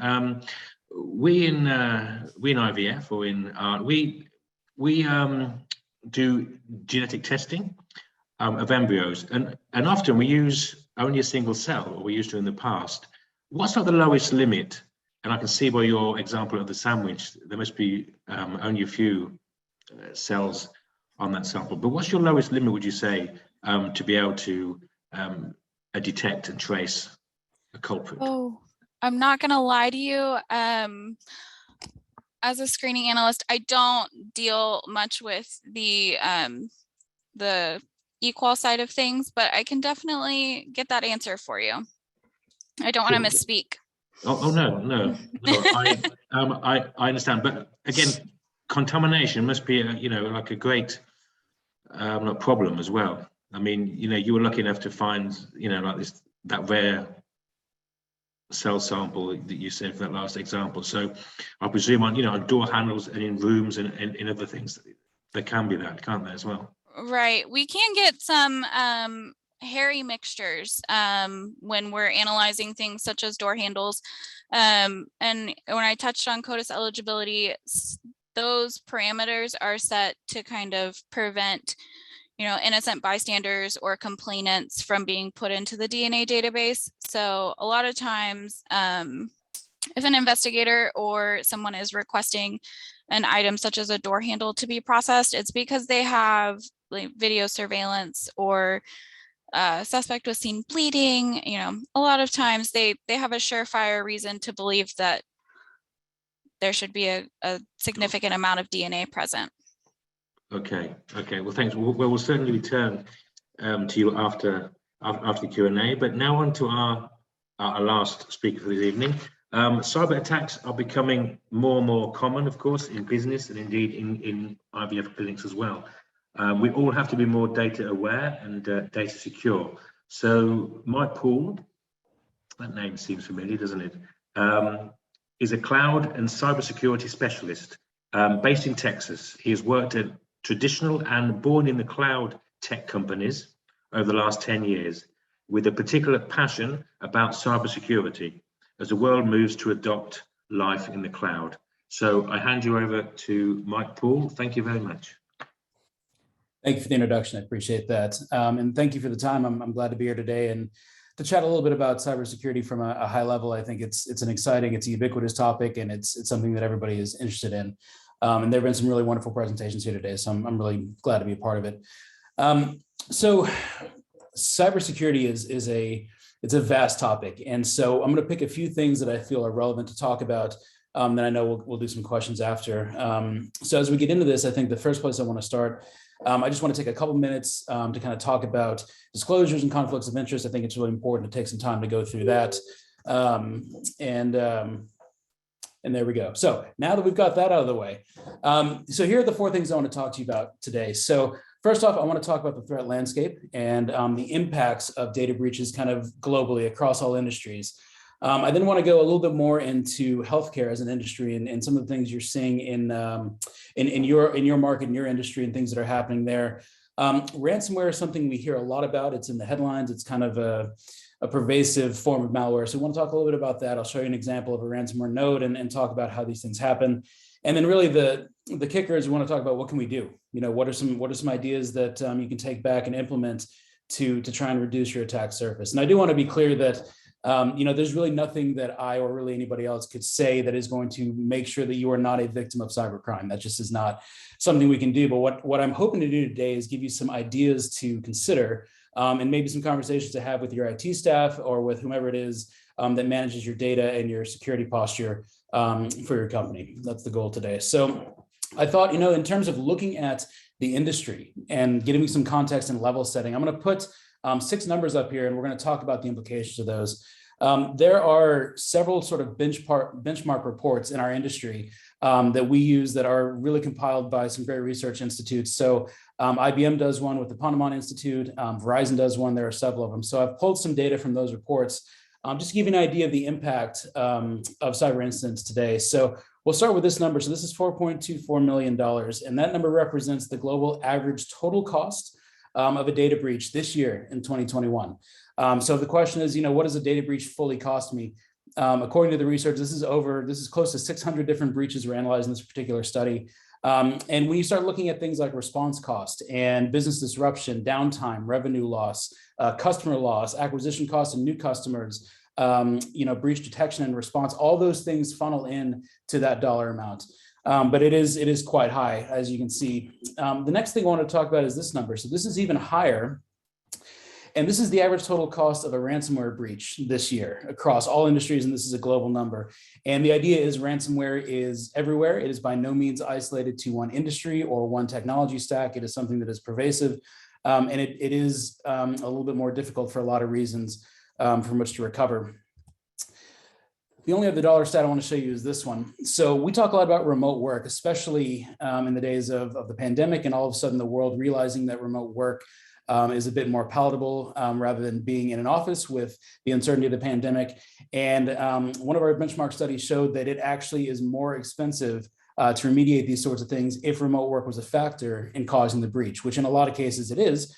We in IVF or in ART, we do genetic testing of embryos, and often we use only a single cell, or we used to in the past. What's not the lowest limit? And I can see by your example of the sandwich, there must be only a few cells on that sample. But what's your lowest limit, would you say, to be able to detect and trace a culprit? Oh, I'm not going to lie to you. As a screening analyst, I don't deal much with the equal side of things, but I can definitely get that answer for you. I don't want to misspeak. Oh no. I understand, but again, contamination must be like a great problem as well. I mean, you were lucky enough to find like that rare cell sample that you said for that last example. So I presume on door handles and in rooms and in other things, there can be that, can't there, as well? Right. We can get some hairy mixtures when we're analyzing things such as door handles. And when I touched on CODIS eligibility, those parameters are set to kind of prevent innocent bystanders or complainants from being put into the DNA database. So a lot of times, if an investigator or someone is requesting an item such as a door handle to be processed, it's because they have like video surveillance or suspect was seen bleeding. A lot of times they have a surefire reason to believe that there should be a significant amount of DNA present. Okay. Well, thanks. We'll certainly return to you after the Q&A. But now on to our last speaker for this evening. Cyber attacks are becoming more and more common, of course, in business and indeed in IVF clinics as well. We all have to be more data aware and data secure. So Mike Poole, that name seems familiar, doesn't it? Is a cloud and cybersecurity specialist based in Texas. He has worked at traditional and born in the cloud tech companies over the last 10 years with a particular passion about cybersecurity as the world moves to adopt life in the cloud. So I hand you over to Mike Poole. Thank you very much. Thank you for the introduction. I appreciate that. And thank you for the time. I'm glad to be here today and to chat a little bit about cybersecurity from a high level. I think it's a ubiquitous topic, and it's something that everybody is interested in. And there have been some really wonderful presentations here today, so I'm really glad to be a part of it. So cybersecurity is a vast topic, and so I'm going to pick a few things that I feel are relevant to talk about. Then I know we'll do some questions after. So as we get into this, I think the first place I want to start, I just want to take a couple minutes to kind of talk about disclosures and conflicts of interest. I think it's really important to take some time to go through that. And there we go. So now that we've got that out of the way, so here are the four things I want to talk to you about today. So first off, I want to talk about the threat landscape and the impacts of data breaches kind of globally across all industries. I then want to go a little bit more into healthcare as an industry and some of the things you're seeing in your market, in your industry, and things that are happening there. Ransomware is something we hear a lot about. It's in the headlines. It's kind of a pervasive form of malware. So we want to talk a little bit about that. I'll show you an example of a ransomware node and talk about how these things happen. And then really the kicker is we want to talk about what can we do? What are some ideas that you can take back and implement to try and reduce your attack surface? And I do want to be clear that There's really nothing that I or really anybody else could say that is going to make sure that you are not a victim of cybercrime. That just is not something we can do. But what I'm hoping to do today is give you some ideas to consider and maybe some conversations to have with your IT staff or with whomever it is that manages your data and your security posture for your company. That's the goal today. So I thought, in terms of looking at the industry and getting some context and level setting, I'm going to put 6 numbers up here, and we're going to talk about the implications of those. There are several sort of benchmark reports in our industry that we use that are really compiled by some great research institutes. So IBM does one with the Ponemon Institute, Verizon does one, there are several of them. So I've pulled some data from those reports just to give you an idea of the impact of cyber incidents today. So we'll start with this number. So this is $4.24 million, and that number represents the global average total cost of a data breach this year in 2021. So the question is, what does a data breach fully cost me? According to the research, this is close to 600 different breaches were analyzed in this particular study. And when you start looking at things like response cost and business disruption, downtime, revenue loss, customer loss, acquisition costs and new customers, breach detection and response, all those things funnel in to that dollar amount. But it is quite high, as you can see. The next thing I want to talk about is this number. So this is even higher. And this is the average total cost of a ransomware breach this year across all industries, and this is a global number. And the idea is ransomware is everywhere. It is by no means isolated to one industry or one technology stack. It is something that is pervasive, and it is a little bit more difficult for a lot of reasons from which to recover. The only other dollar stat I want to show you is this one. So we talk a lot about remote work, especially in the days of the pandemic, and all of a sudden the world realizing that remote work is a bit more palatable rather than being in an office with the uncertainty of the pandemic. And one of our benchmark studies showed that it actually is more expensive to remediate these sorts of things if remote work was a factor in causing the breach, which in a lot of cases it is.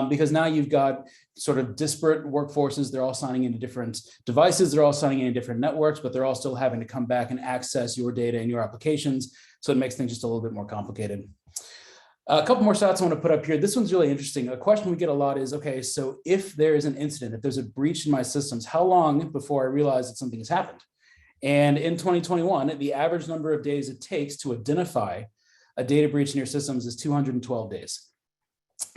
Because now you've got sort of disparate workforces. They're all signing into different devices. They're all signing into different networks, but they're all still having to come back and access your data and your applications. So it makes things just a little bit more complicated. A couple more stats I want to put up here. This one's really interesting. A question we get a lot is, okay, so if there is an incident, if there's a breach in my systems, how long before I realize that something has happened? And in 2021, the average number of days it takes to identify a data breach in your systems is 212 days.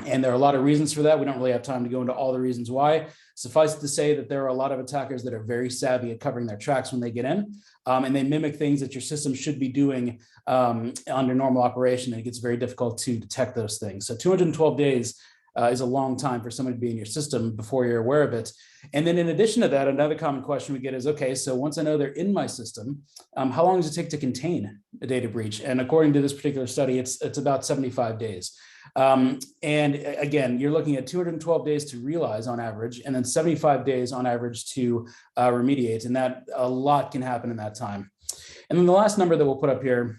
And there are a lot of reasons for that. We don't really have time to go into all the reasons why. Suffice it to say that there are a lot of attackers that are very savvy at covering their tracks when they get in, and they mimic things that your system should be doing under normal operation, and it gets very difficult to detect those things. So 212 days is a long time for somebody to be in your system before you're aware of it. And then in addition to that, another common question we get is, okay, so once I know they're in my system, how long does it take to contain a data breach? And according to this particular study, it's about 75 days. And again, you're looking at 212 days to realize on average, and then 75 days on average to remediate. And that a lot can happen in that time. And then the last number that we'll put up here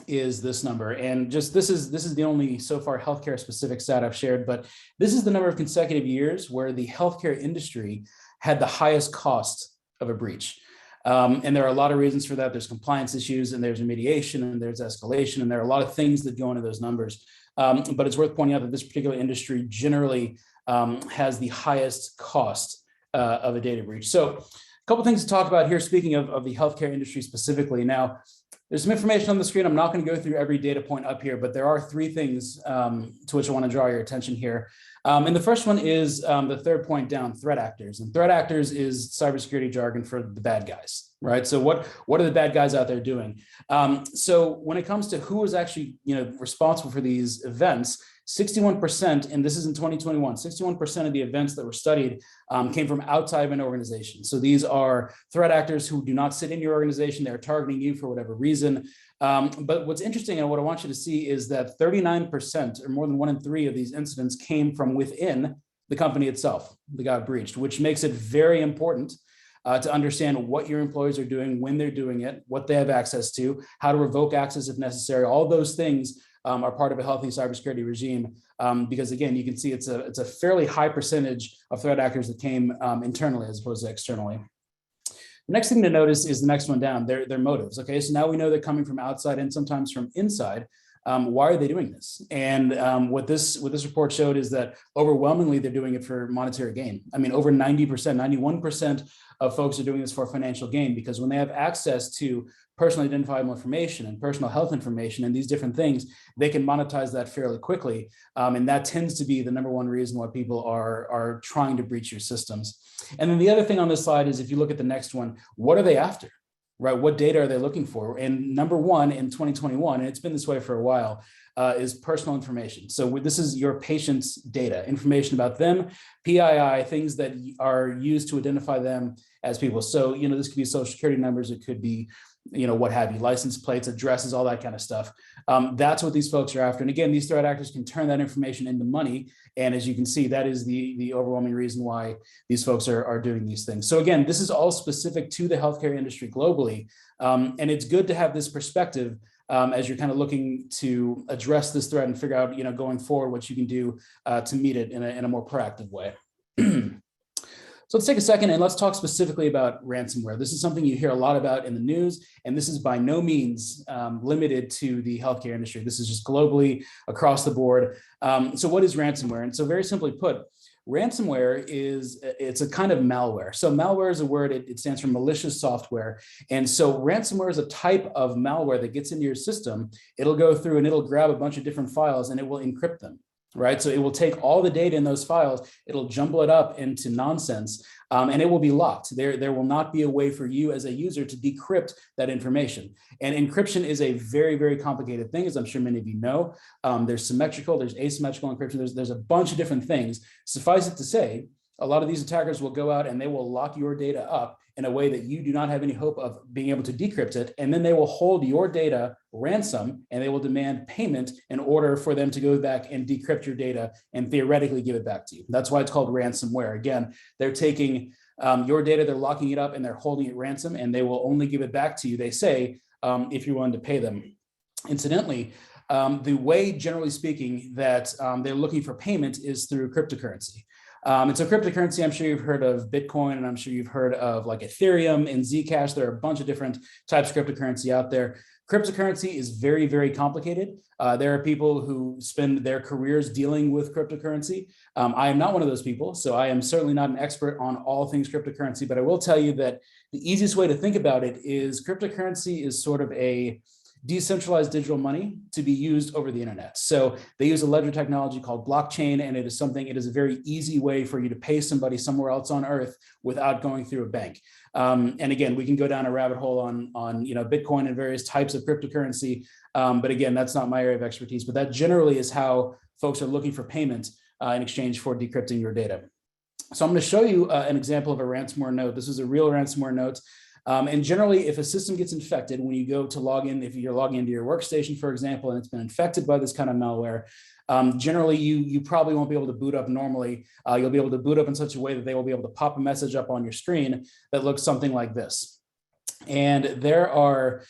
is this number. And just this is the only so far healthcare specific stat I've shared, but this is the number of consecutive years where the healthcare industry had the highest cost of a breach. And there are a lot of reasons for that. There's compliance issues, and there's remediation, and there's escalation, and there are a lot of things that go into those numbers. But it's worth pointing out that this particular industry generally has the highest cost of a data breach. So a couple things to talk about here, speaking of the healthcare industry specifically. Now, there's some information on the screen. I'm not going to go through every data point up here, but there are 3 things to which I want to draw your attention here. And the first one is the third point down, threat actors. And threat actors is cybersecurity jargon for the bad guys, right? So what are the bad guys out there doing? So when it comes to who is actually responsible for these events, 61%, and this is in 2021, 61% of the events that were studied came from outside of an organization. So these are threat actors who do not sit in your organization. They're targeting you for whatever reason. But what's interesting and what I want you to see is that 39%, or more than 1 in 3 of these incidents, came from within the company itself that got breached, which makes it very important to understand what your employees are doing, when they're doing it, what they have access to, how to revoke access if necessary. All those things are part of a healthy cybersecurity regime, because again, you can see it's a fairly high percentage of threat actors that came internally as opposed to externally. The next thing to notice is the next one down, their motives. Okay, so now we know they're coming from outside and sometimes from inside Why are they doing this? And what this report showed is that overwhelmingly they're doing it for monetary gain. I mean, over 90%, 91% of folks are doing this for financial gain, because when they have access to personally identifiable information and personal health information and these different things, they can monetize that fairly quickly. And that tends to be the number one reason why people are trying to breach your systems. And then the other thing on this slide is, if you look at the next one, what are they after? Right? What data are they looking for? And number one in 2021, and it's been this way for a while, is personal information. So this is your patient's data, information about them, PII, things that are used to identify them as people. So, this could be social security numbers, it could be, what have you, license plates, addresses, all that kind of stuff. That's what these folks are after. And again, these threat actors can turn that information into money. And as you can see, that is the overwhelming reason why these folks are doing these things. So again, this is all specific to the healthcare industry globally. And it's good to have this perspective as you're kind of looking to address this threat and figure out, going forward, what you can do to meet it in a more proactive way. So let's take a second and let's talk specifically about ransomware. This is something you hear a lot about in the news, and this is by no means limited to the healthcare industry. This is just globally across the board. So what is ransomware? And so very simply put, ransomware it's a kind of malware. So malware is a word, it stands for malicious software. And so ransomware is a type of malware that gets into your system. It'll go through and it'll grab a bunch of different files and it will encrypt them. Right? So it will take all the data in those files, it'll jumble it up into nonsense, and it will be locked. There will not be a way for you as a user to decrypt that information. And encryption is a very, very complicated thing, as I'm sure many of you know. There's symmetrical, there's asymmetrical encryption, there's a bunch of different things. Suffice it to say, a lot of these attackers will go out and they will lock your data up in a way that you do not have any hope of being able to decrypt it. And then they will hold your data ransom and they will demand payment in order for them to go back and decrypt your data and theoretically give it back to you. That's why it's called ransomware. Again, they're taking your data, they're locking it up and they're holding it ransom, and they will only give it back to you, they say, if you're willing to pay them. Incidentally, the way, generally speaking, that they're looking for payment is through cryptocurrency. And so cryptocurrency, I'm sure you've heard of Bitcoin, and I'm sure you've heard of like Ethereum and Zcash. There are a bunch of different types of cryptocurrency out there. Cryptocurrency is very, very complicated. There are people who spend their careers dealing with cryptocurrency. I am not one of those people, so I am certainly not an expert on all things cryptocurrency, but I will tell you that the easiest way to think about it is cryptocurrency is sort of a decentralized digital money to be used over the internet. So they use a ledger technology called blockchain, and it is a very easy way for you to pay somebody somewhere else on earth without going through a bank. And again, we can go down a rabbit hole on Bitcoin and various types of cryptocurrency. But again, that's not my area of expertise, but that generally is how folks are looking for payment in exchange for decrypting your data. So I'm going to show you an example of a ransomware note. This is a real ransomware note. And generally, if a system gets infected, when you go to log in, if you're logging into your workstation, for example, and it's been infected by this kind of malware, generally you probably won't be able to boot up normally. You'll be able to boot up in such a way that they will be able to pop a message up on your screen that looks something like this. And there are,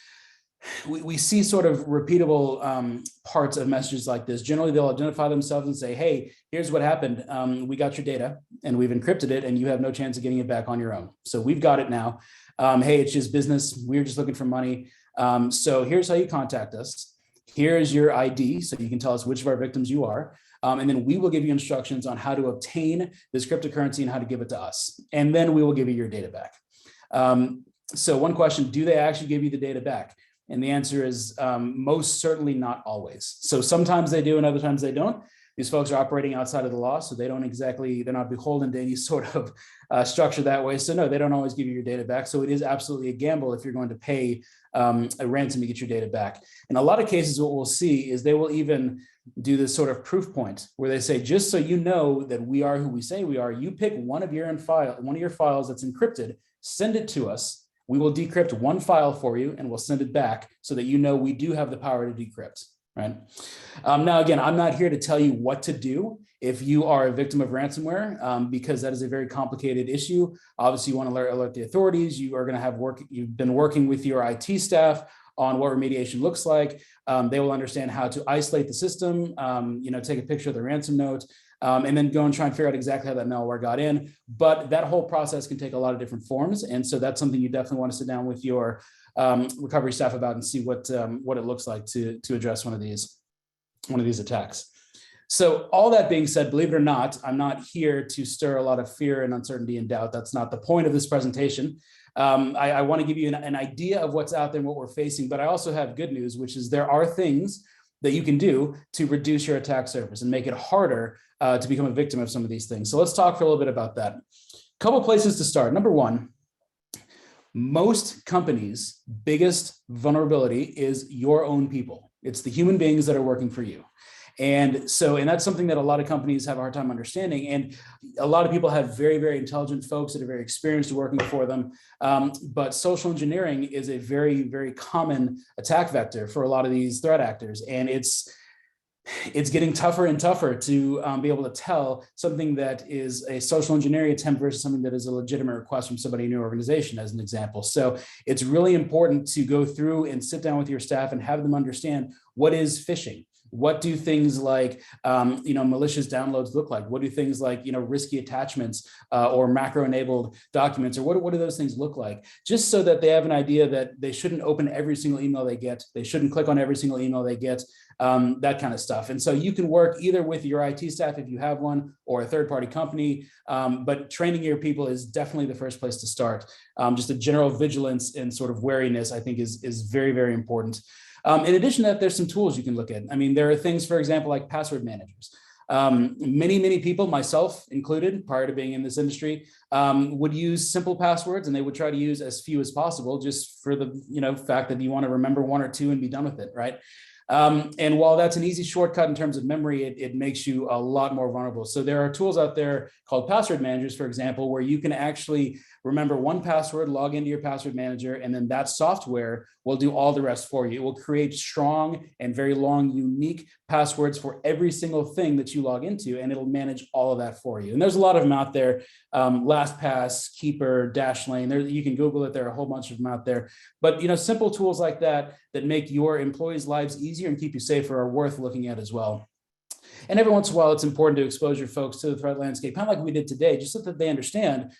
we see sort of repeatable parts of messages like this. Generally, they'll identify themselves and say, hey, here's what happened. We got your data and we've encrypted it and you have no chance of getting it back on your own. So we've got it now. Hey, it's just business. We're just looking for money. So here's how you contact us. Here's your ID, so you can tell us which of our victims you are. And then we will give you instructions on how to obtain this cryptocurrency and how to give it to us. And then we will give you your data back. So one question, do they actually give you the data back? And the answer is most certainly not always. So sometimes they do and other times they don't. These folks are operating outside of the law, so they're not beholden to any sort of structure that way. So no, they don't always give you your data back. So it is absolutely a gamble if you're going to pay a ransom to get your data back. In a lot of cases, what we'll see is they will even do this sort of proof point where they say, just so you know that we are who we say we are, you pick one of your files that's encrypted, send it to us. We will decrypt one file for you and we'll send it back so that you know we do have the power to decrypt. Right. Now, again, I'm not here to tell you what to do if you are a victim of ransomware, because that is a very complicated issue. Obviously, you want to alert the authorities. You are going to have you've been working with your IT staff on what remediation looks like. They will understand how to isolate the system, take a picture of the ransom note, and then go and try and figure out exactly how that malware got in. But that whole process can take a lot of different forms. And so that's something you definitely want to sit down with your recovery staff about and see what it looks like to address one of these. attacks. So all that being said, believe it or not, I'm not here to stir a lot of fear and uncertainty and doubt. That's not the point of this presentation. I want to give you an idea of what's out there and what we're facing, but I also have good news, which is there are things that you can do to reduce your attack surface and make it harder to become a victim of some of these things. So let's talk for a little bit about that. A couple places to start. Number one, most companies' biggest vulnerability is your own people. It's the human beings that are working for you. And that's something that a lot of companies have a hard time understanding. And a lot of people have very, very intelligent folks that are very experienced working for them. But social engineering is a very, very common attack vector for a lot of these threat actors. And it's getting tougher and tougher to be able to tell something that is a social engineering attempt versus something that is a legitimate request from somebody in your organization, as an example. So it's really important to go through and sit down with your staff and have them understand what is phishing. What do things like, malicious downloads look like? What do things like, risky attachments or macro-enabled documents, or what do those things look like? Just so that they have an idea that they shouldn't open every single email they get. They shouldn't click on every single email they get, that kind of stuff. And so you can work either with your IT staff if you have one, or a third-party company, but training your people is definitely the first place to start. Just a general vigilance and sort of wariness, I think, is very, very important. In addition to that, there's some tools you can look at. I mean, there are things, for example, like password managers. Many people, myself included, prior to being in this industry, would use simple passwords, and they would try to use as few as possible, just for the fact that you want to remember one or two and be done with it, right? And while that's an easy shortcut in terms of memory, it makes you a lot more vulnerable. So there are tools out there called password managers, for example, where you can actually remember one password, log into your password manager, and then that software will do all the rest for you. It will create strong and very long, unique passwords for every single thing that you log into, and it'll manage all of that for you. And there's a lot of them out there. LastPass, Keeper, Dashlane, you can Google it. There are a whole bunch of them out there. But simple tools like that make your employees' lives easier and keep you safer are worth looking at as well. And every once in a while, it's important to expose your folks to the threat landscape, kind of like we did today, just so that they understand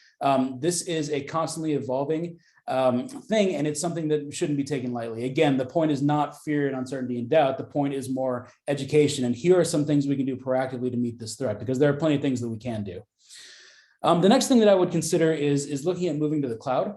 this is a constantly evolving thing, and it's something that shouldn't be taken lightly. Again, the point is not fear and uncertainty and doubt. The point is more education. And here are some things we can do proactively to meet this threat, because there are plenty of things that we can do. The next thing that I would consider is looking at moving to the cloud.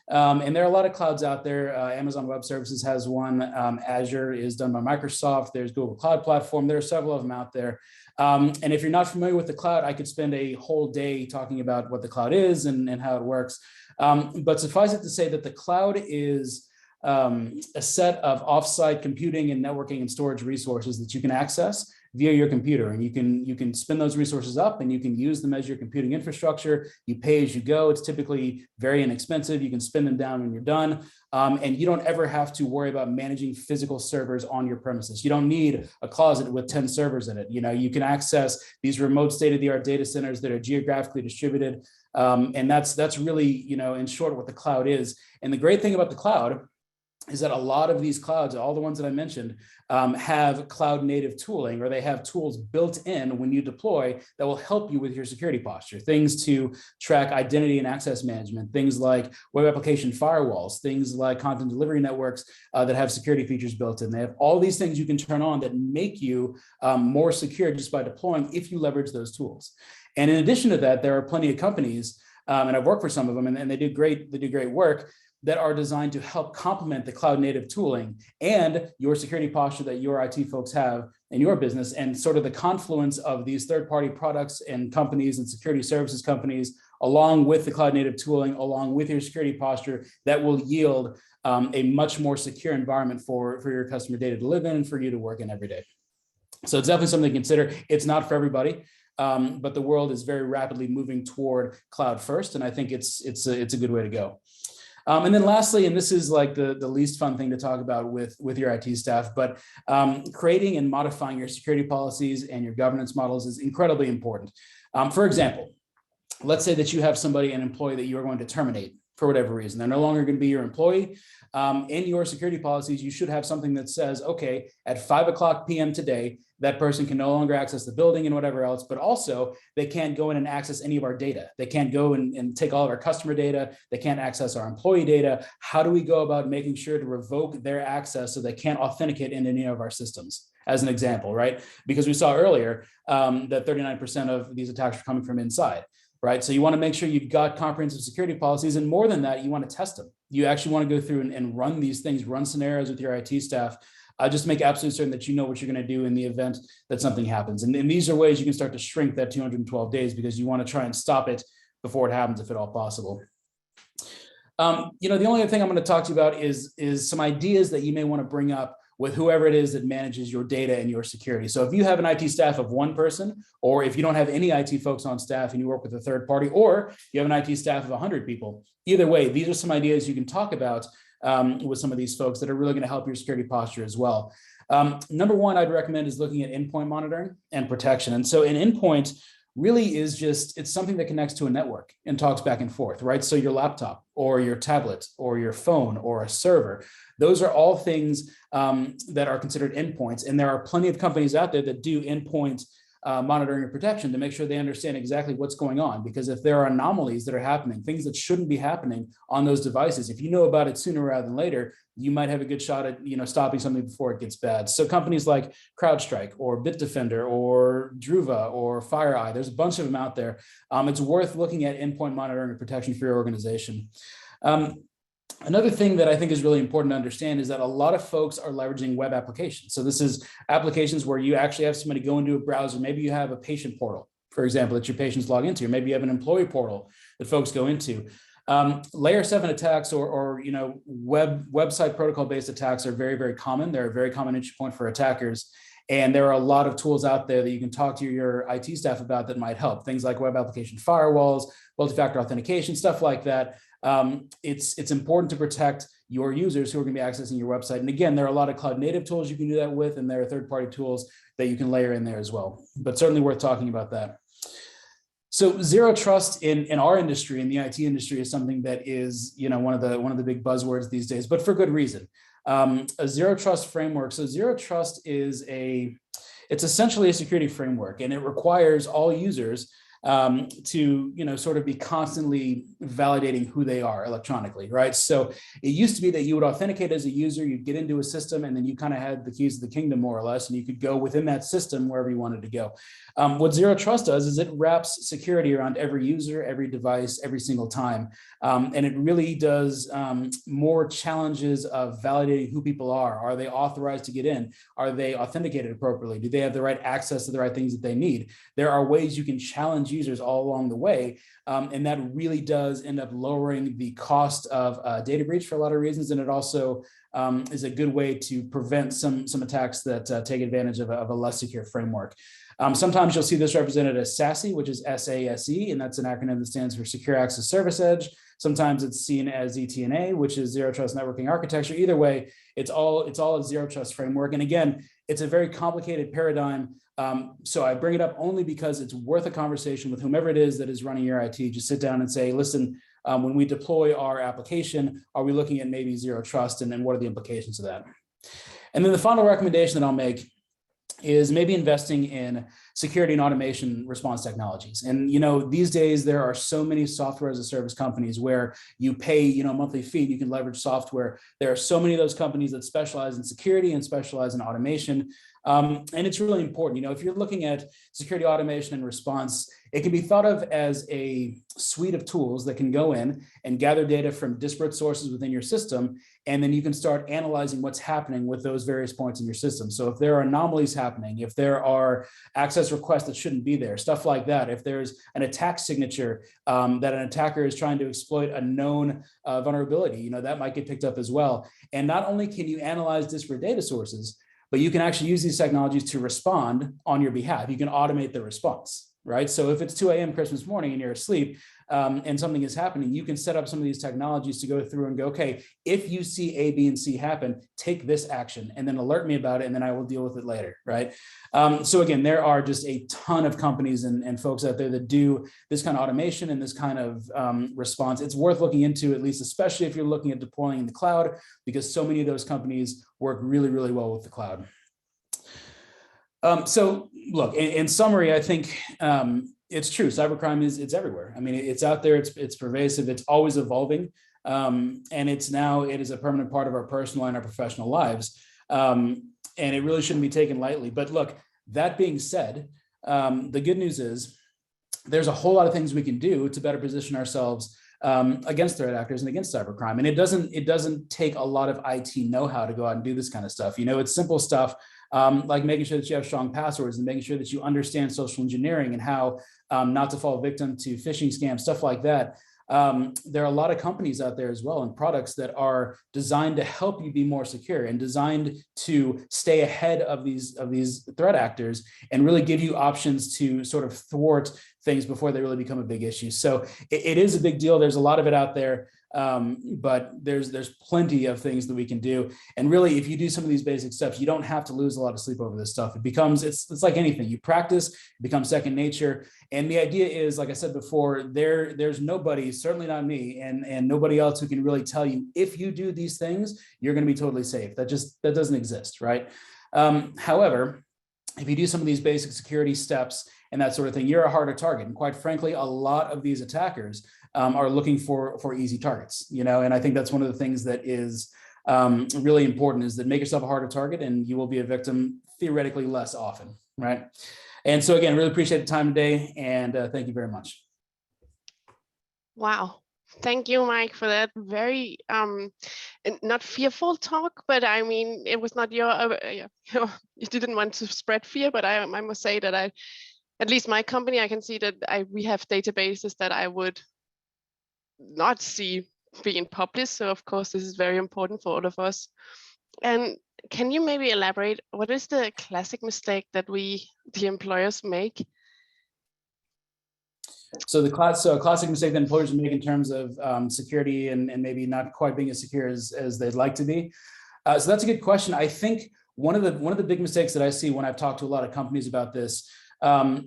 And there are a lot of clouds out there. Amazon Web Services has one. Azure is done by Microsoft. There's Google Cloud Platform. There are several of them out there. And if you're not familiar with the cloud, I could spend a whole day talking about what the cloud is and how it works. But suffice it to say that the cloud is a set of offsite computing and networking and storage resources that you can access via your computer, and you can spin those resources up, and you can use them as your computing infrastructure. You pay as you go. It's typically very inexpensive. You can spin them down when you're done, and you don't ever have to worry about managing physical servers on your premises. You don't need a closet with 10 servers in it. You can access these remote state-of-the-art data centers that are geographically distributed, and that's really, in short, what the cloud is. And the great thing about the cloud is that a lot of these clouds, all the ones that I mentioned, have cloud native tooling, or they have tools built in when you deploy that will help you with your security posture. Things to track identity and access management, things like web application firewalls, things like content delivery networks that have security features built in. They have all these things you can turn on that make you more secure just by deploying, if you leverage those tools. And in addition to that, there are plenty of companies, and I've worked for some of them, and they do great work, that are designed to help complement the cloud native tooling and your security posture that your IT folks have in your business, and sort of the confluence of these third-party products and companies and security services companies, along with the cloud native tooling, along with your security posture, that will yield a much more secure environment for your customer data to live in and for you to work in every day. So it's definitely something to consider. It's not for everybody. But the world is very rapidly moving toward cloud first, and I think it's a good way to go. And then lastly, and this is like the least fun thing to talk about with your IT staff, but creating and modifying your security policies and your governance models is incredibly important. For example, let's say that you have an employee that you are going to terminate for whatever reason. They're no longer going to be your employee. In your security policies, you should have something that says, okay, at 5 p.m. today, that person can no longer access the building and whatever else, but also they can't go in and access any of our data. They can't go and take all of our customer data. They can't access our employee data. How do we go about making sure to revoke their access so they can't authenticate in any of our systems? As an example, right? Because we saw earlier that 39% of these attacks are coming from inside, right? So you want to make sure you've got comprehensive security policies, and more than that, you want to test them. You actually want to go through and run these things, run scenarios with your IT staff, just make absolutely certain that you know what you're going to do in the event that something happens. And these are ways you can start to shrink that 212 days, because you want to try and stop it before it happens, if at all possible. You know, the only other thing I'm going to talk to you about is some ideas that you may want to bring up with whoever it is that manages your data and your security. So if you have an IT staff of one person, or if you don't have any IT folks on staff and you work with a third party, or you have an IT staff of 100 people, either way, these are some ideas you can talk about with some of these folks that are really going to help your security posture as well. Number one, I'd recommend is looking at endpoint monitoring and protection. And so an endpoint really is just, it's something that connects to a network and talks back and forth, right? So your laptop or your tablet or your phone or a server, those are all things that are considered endpoints. And there are plenty of companies out there that do endpoint monitoring and protection to make sure they understand exactly what's going on. Because if there are anomalies that are happening, things that shouldn't be happening on those devices, if you know about it sooner rather than later, you might have a good shot at, you know, stopping something before it gets bad. So companies like CrowdStrike or Bitdefender or Druva or FireEye, there's a bunch of them out there. It's worth looking at endpoint monitoring and protection for your organization. Another thing that I think is really important to understand is that a lot of folks are leveraging web applications. So this is applications where you actually have somebody go into a browser. Maybe you have a patient portal, for example, that your patients log into. Maybe you have an employee portal that folks go into. Layer 7 attacks or you know, website protocol-based attacks are very, very common. They're a very common entry point for attackers. And there are a lot of tools out there that you can talk to your IT staff about that might help. Things like web application firewalls, multi-factor authentication, stuff like that. It's important to protect your users who are going to be accessing your website. And again, there are a lot of cloud native tools you can do that with, and there are third-party tools that you can layer in there as well, but certainly worth talking about that. So zero trust in our industry, in the IT industry, is something that is, you know, one of the big buzzwords these days, but for good reason. A zero trust framework. So zero trust is it's essentially a security framework, and it requires all users to, you know, sort of be constantly validating who they are electronically, right? So it used to be that you would authenticate as a user, you'd get into a system, and then you kind of had the keys of the kingdom, more or less, and you could go within that system wherever you wanted to go. What zero trust does is it wraps security around every user, every device, every single time. And it really does more challenges of validating who people are. Are they authorized to get in? Are they authenticated appropriately? Do they have the right access to the right things that they need? There are ways you can challenge users all along the way. And that really does end up lowering the cost of data breach for a lot of reasons. And it also is a good way to prevent some attacks that take advantage of a less secure framework. Sometimes you'll see this represented as SASE, which is SASE, and that's an acronym that stands for Secure Access Service Edge. Sometimes it's seen as ZTNA, which is Zero Trust Networking Architecture. Either way, it's all a zero trust framework. And again, it's a very complicated paradigm. So I bring it up only because it's worth a conversation with whomever it is that is running your IT. Just sit down and say, listen, when we deploy our application, are we looking at maybe zero trust, and then what are the implications of that? And then the final recommendation that I'll make is maybe investing in security and automation response technologies. And, you know, these days there are so many software as a service companies where you pay, you know, a monthly fee and you can leverage software. There are so many of those companies that specialize in security and specialize in automation. And it's really important. You know, if you're looking at security automation and response, it can be thought of as a suite of tools that can go in and gather data from disparate sources within your system. And then you can start analyzing what's happening with those various points in your system. So if there are anomalies happening, if there are access requests that shouldn't be there, stuff like that, if there's an attack signature that an attacker is trying to exploit a known vulnerability, you know, that might get picked up as well. And not only can you analyze disparate data sources, but you can actually use these technologies to respond on your behalf. You can automate the response. right? So if it's 2 a.m. Christmas morning and you're asleep and something is happening, you can set up some of these technologies to go through and go, okay, if you see A, B, and C happen, take this action and then alert me about it, and then I will deal with it later, right? So again, there are just a ton of companies and folks out there that do this kind of automation and this kind of response. It's worth looking into, at least, especially if you're looking at deploying in the cloud, because so many of those companies work really, really well with the cloud. So look, in summary, I think it's true. Cybercrime it's everywhere. I mean, it's out there, it's pervasive, it's always evolving. And it is a permanent part of our personal and our professional lives. And it really shouldn't be taken lightly. But look, that being said, the good news is there's a whole lot of things we can do to better position ourselves against threat actors and against cybercrime. And it doesn't take a lot of IT know-how to go out and do this kind of stuff. You know, it's simple stuff like making sure that you have strong passwords and making sure that you understand social engineering and how not to fall victim to phishing scams, stuff like that. There are a lot of companies out there as well and products that are designed to help you be more secure and designed to stay ahead of these threat actors and really give you options to sort of thwart things before they really become a big issue. So it is a big deal. There's a lot of it out there. But there's plenty of things that we can do. And really, if you do some of these basic steps, you don't have to lose a lot of sleep over this stuff. It's like anything. You practice, it becomes second nature. And the idea is, like I said before, there's nobody, certainly not me, and nobody else who can really tell you if you do these things, you're going to be totally safe. That doesn't exist, right? However, if you do some of these basic security steps and that sort of thing, you're a harder target. And quite frankly, a lot of these attackers are looking for easy targets, you know, and I think that's one of the things that is really important, is that make yourself a harder target and you will be a victim theoretically less often, right? And so again, really appreciate the time today, and thank you very much. Wow. Thank you, Mike, for that very not fearful talk, but I mean, it was not you didn't want to spread fear, but I must say that at least my company, I can see that we have databases that I would not see being published. So of course, this is very important for all of us. And can you maybe elaborate, what is the classic mistake that the employers make? So a classic mistake that employers make in terms of security and maybe not quite being as secure as they'd like to be. So that's a good question. I think one of the big mistakes that I see when I've talked to a lot of companies about this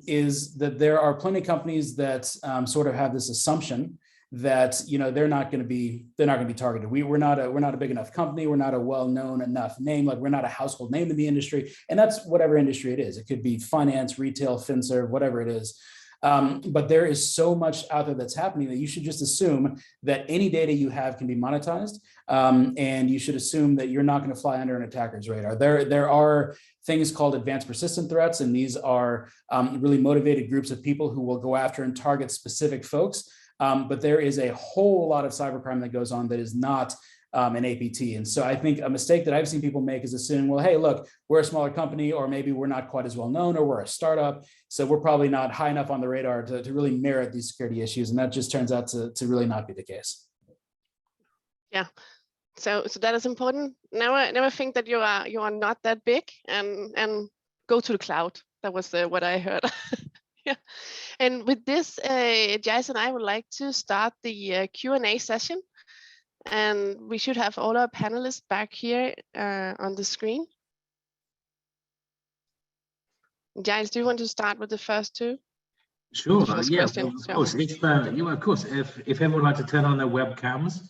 is that there are plenty of companies that sort of have this assumption that, you know, they're not going to be targeted. We're not a big enough company. We're not a well-known enough name. Like, we're not a household name in the industry. And that's whatever industry it is. It could be finance, retail, FinServ, whatever it is. But there is so much out there that's happening that you should just assume that any data you have can be monetized. And you should assume that you're not going to fly under an attacker's radar. There are things called advanced persistent threats, and these are really motivated groups of people who will go after and target specific folks. But there is a whole lot of cybercrime that goes on that is not an APT. And so I think a mistake that I've seen people make is assuming, well, hey, look, we're a smaller company, or maybe we're not quite as well known, or we're a startup, so we're probably not high enough on the radar to really merit these security issues. And that just turns out to really not be the case. Yeah. So that is important. Never think that you are not that big, and go to the cloud. That was what I heard. Yeah. And with this, Giles and I would like to start the Q&A session. And we should have all our panelists back here on the screen. Giles, do you want to start with the first two? Sure. Yeah. Well, of course. If everyone would like to turn on their webcams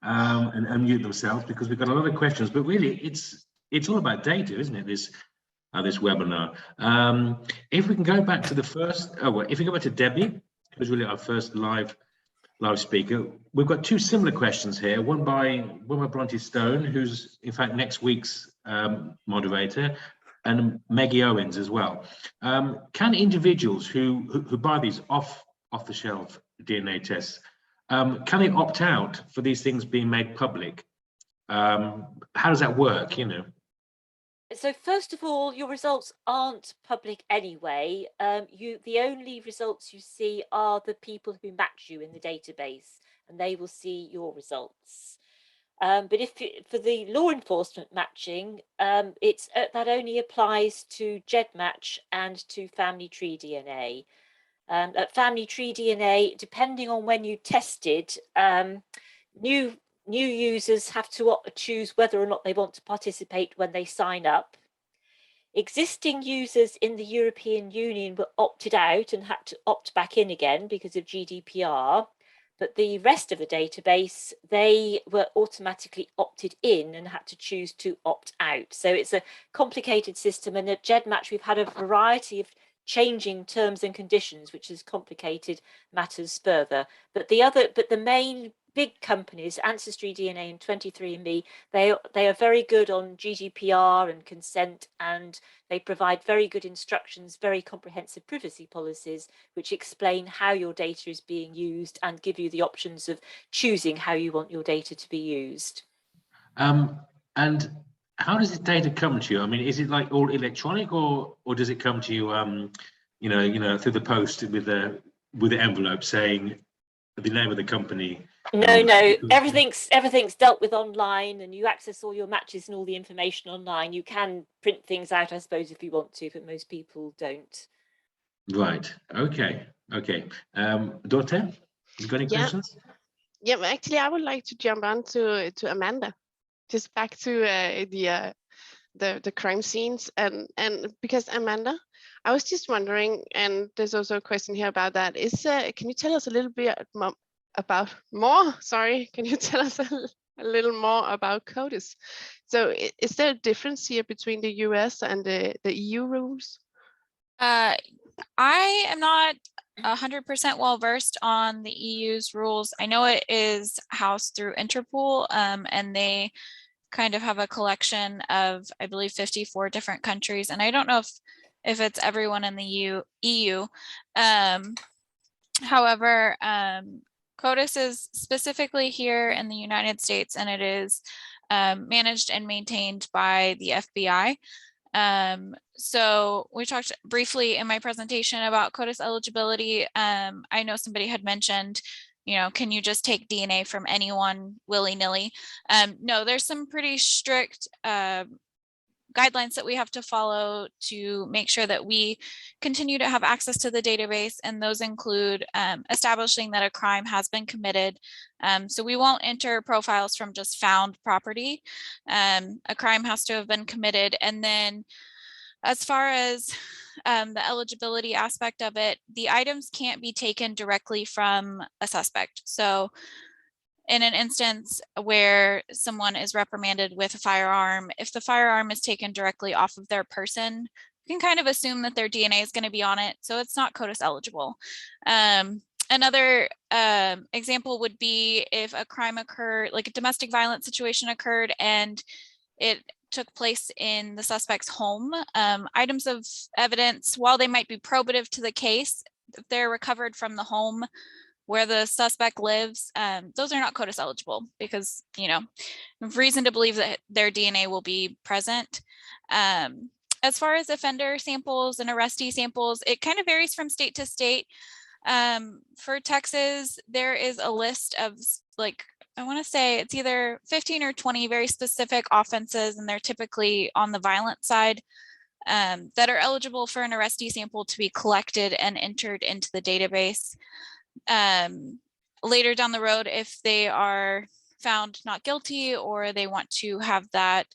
and unmute themselves, because we've got a lot of questions. But really, it's all about data, isn't it? This webinar. If we can go back to the first, if we go back to Debbie, who's really our first live speaker, we've got two similar questions here. One by Bronte Stone, who's in fact next week's moderator, and Maggie Owens as well. Can individuals who buy these off-the-shelf DNA tests, can they opt out for these things being made public? How does that work? You know. So first of all, your results aren't public anyway. The only results you see are the people who match you in the database, and they will see your results. But for the law enforcement matching, that only applies to GEDmatch and to family tree DNA. At family tree DNA, depending on when you tested, new users have to choose whether or not they want to participate when they sign up. Existing users in the European Union were opted out and had to opt back in again because of GDPR. But the rest of the database, they were automatically opted in and had to choose to opt out. So it's a complicated system. And at GEDmatch, we've had a variety of changing terms and conditions, which has complicated matters further. But the main big companies, Ancestry DNA and 23andMe, they are very good on GDPR and consent, and they provide very good instructions, very comprehensive privacy policies, which explain how your data is being used and give you the options of choosing how you want your data to be used. And how does this data come to you? I mean, is it like all electronic, or does it come to you, you know, through the post with the envelope saying the name of the company? No, everything's dealt with online, and you access all your matches and all the information online. You can print things out, I suppose, if you want to, but most people don't. Right. Okay. Dorte, you got any questions? Yeah, actually, I would like to jump on to Amanda, just back to the crime scenes, and because Amanda, I was just wondering, and there's also a question here about that. Can you tell us a little bit Can you tell us a little more about CODIS? So is there a difference here between the US and the EU rules? I am not 100% well versed on the EU's rules. I know it is housed through Interpol, and they kind of have a collection of, I believe, 54 different countries, and I don't know if it's everyone in the EU. However, CODIS is specifically here in the United States, and it is managed and maintained by the FBI. So we talked briefly in my presentation about CODIS eligibility. I know somebody had mentioned, you know, can you just take DNA from anyone willy-nilly? No, there's some pretty strict guidelines that we have to follow to make sure that we continue to have access to the database, and those include establishing that a crime has been committed. So we won't enter profiles from just found property. A crime has to have been committed. And then as far as the eligibility aspect of it, the items can't be taken directly from a suspect. So in an instance where someone is reprimanded with a firearm, if the firearm is taken directly off of their person, you can kind of assume that their DNA is going to be on it, so it's not CODIS eligible. Another example would be if a crime occurred, like a domestic violence situation occurred, and it took place in the suspect's home. Items of evidence, while they might be probative to the case, if they're recovered from the home where the suspect lives, those are not CODIS eligible because, you know, reason to believe that their DNA will be present. As far as offender samples and arrestee samples, it kind of varies from state to state. For Texas, there is a list of, like, I want to say it's either 15 or 20 very specific offenses, and they're typically on the violent side, that are eligible for an arrestee sample to be collected and entered into the database. Later down the road, if they are found not guilty or they want to have that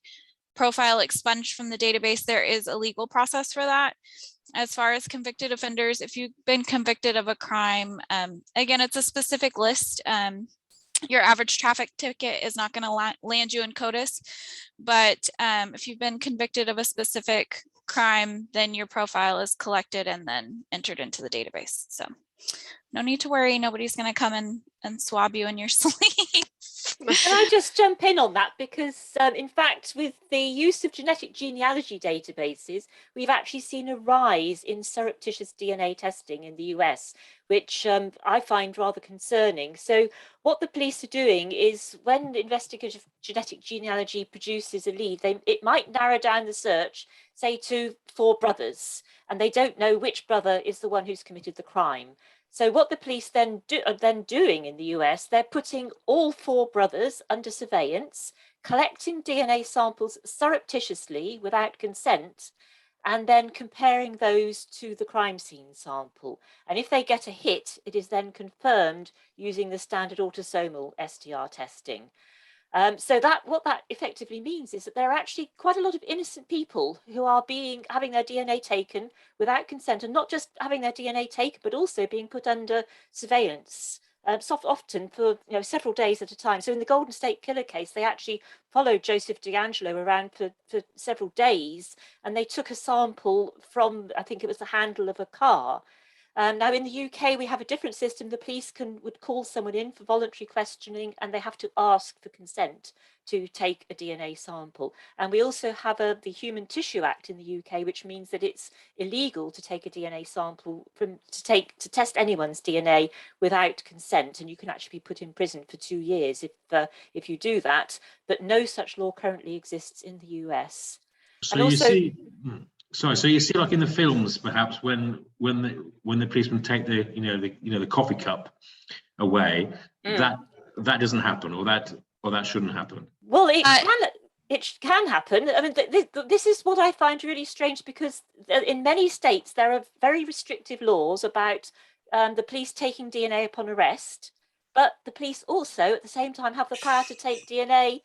profile expunged from the database, there is a legal process for that. As far as convicted offenders, if you've been convicted of a crime, again, it's a specific list. Your average traffic ticket is not going to land you in CODIS, but if you've been convicted of a specific crime, then your profile is collected and then entered into the database. So no need to worry, nobody's going to come in and swab you in your sleep. Can I just jump in on that? Because in fact, with the use of genetic genealogy databases, we've actually seen a rise in surreptitious DNA testing in the US, which I find rather concerning. So what the police are doing is, when investigative genetic genealogy produces a lead, it might narrow down the search, say, to 4 brothers, and they don't know which brother is the one who's committed the crime. So what the police are then doing in the US, they're putting all 4 brothers under surveillance, collecting DNA samples surreptitiously without consent, and then comparing those to the crime scene sample. And if they get a hit, it is then confirmed using the standard autosomal STR testing. So what that effectively means is that there are actually quite a lot of innocent people who are having their DNA taken without consent, and not just having their DNA taken, but also being put under surveillance, often for several days at a time. So in the Golden State Killer case, they actually followed Joseph DeAngelo around for several days, and they took a sample from, I think it was the handle of a car. Now in the UK, we have a different system. The police would call someone in for voluntary questioning, and they have to ask for consent to take a DNA sample. And we also have the Human Tissue Act in the UK, which means that it's illegal to take a DNA sample to test anyone's DNA without consent, and you can actually be put in prison for 2 years if you do that. But no such law currently exists in the US. So you see. Sorry, so you see, like in the films, perhaps when the policemen take the coffee cup away, that doesn't happen, or that shouldn't happen. Well, it can happen. I mean, this is what I find really strange, because in many states there are very restrictive laws about the police taking DNA upon arrest, but the police also at the same time have the power to take DNA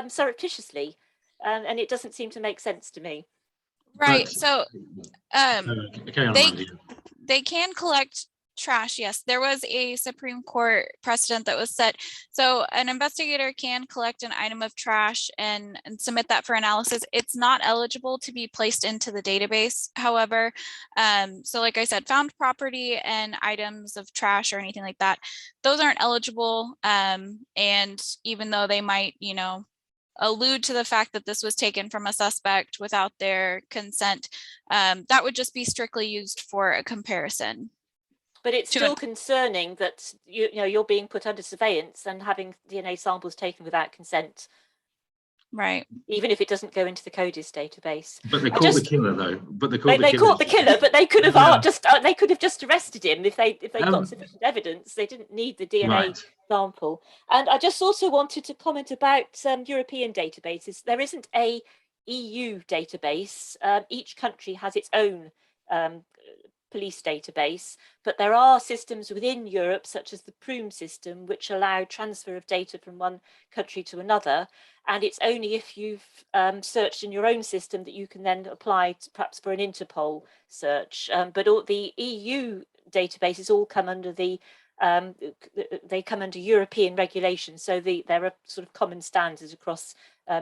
surreptitiously, and it doesn't seem to make sense to me. Right. So they can collect trash. Yes, there was a Supreme Court precedent that was set. So an investigator can collect an item of trash and submit that for analysis. It's not eligible to be placed into the database. However, so like I said, found property and items of trash or anything like that, those aren't eligible. And even though they might, allude to the fact that this was taken from a suspect without their consent, that would just be strictly used for a comparison. But it's still concerning that you're being put under surveillance and having DNA samples taken without consent. Right. Even if it doesn't go into the CODIS database. But they caught the killer, though. They caught the killer, but they could have just arrested him if they got sufficient evidence. They didn't need the DNA sample. And I just also wanted to comment about European databases. There isn't a EU database. Each country has its own police database, but there are systems within Europe, such as the PRUM system, which allow transfer of data from one country to another. And it's only if you've searched in your own system that you can then apply perhaps for an Interpol search. But all the EU databases all come under they come under European regulations. So there are sort of common standards across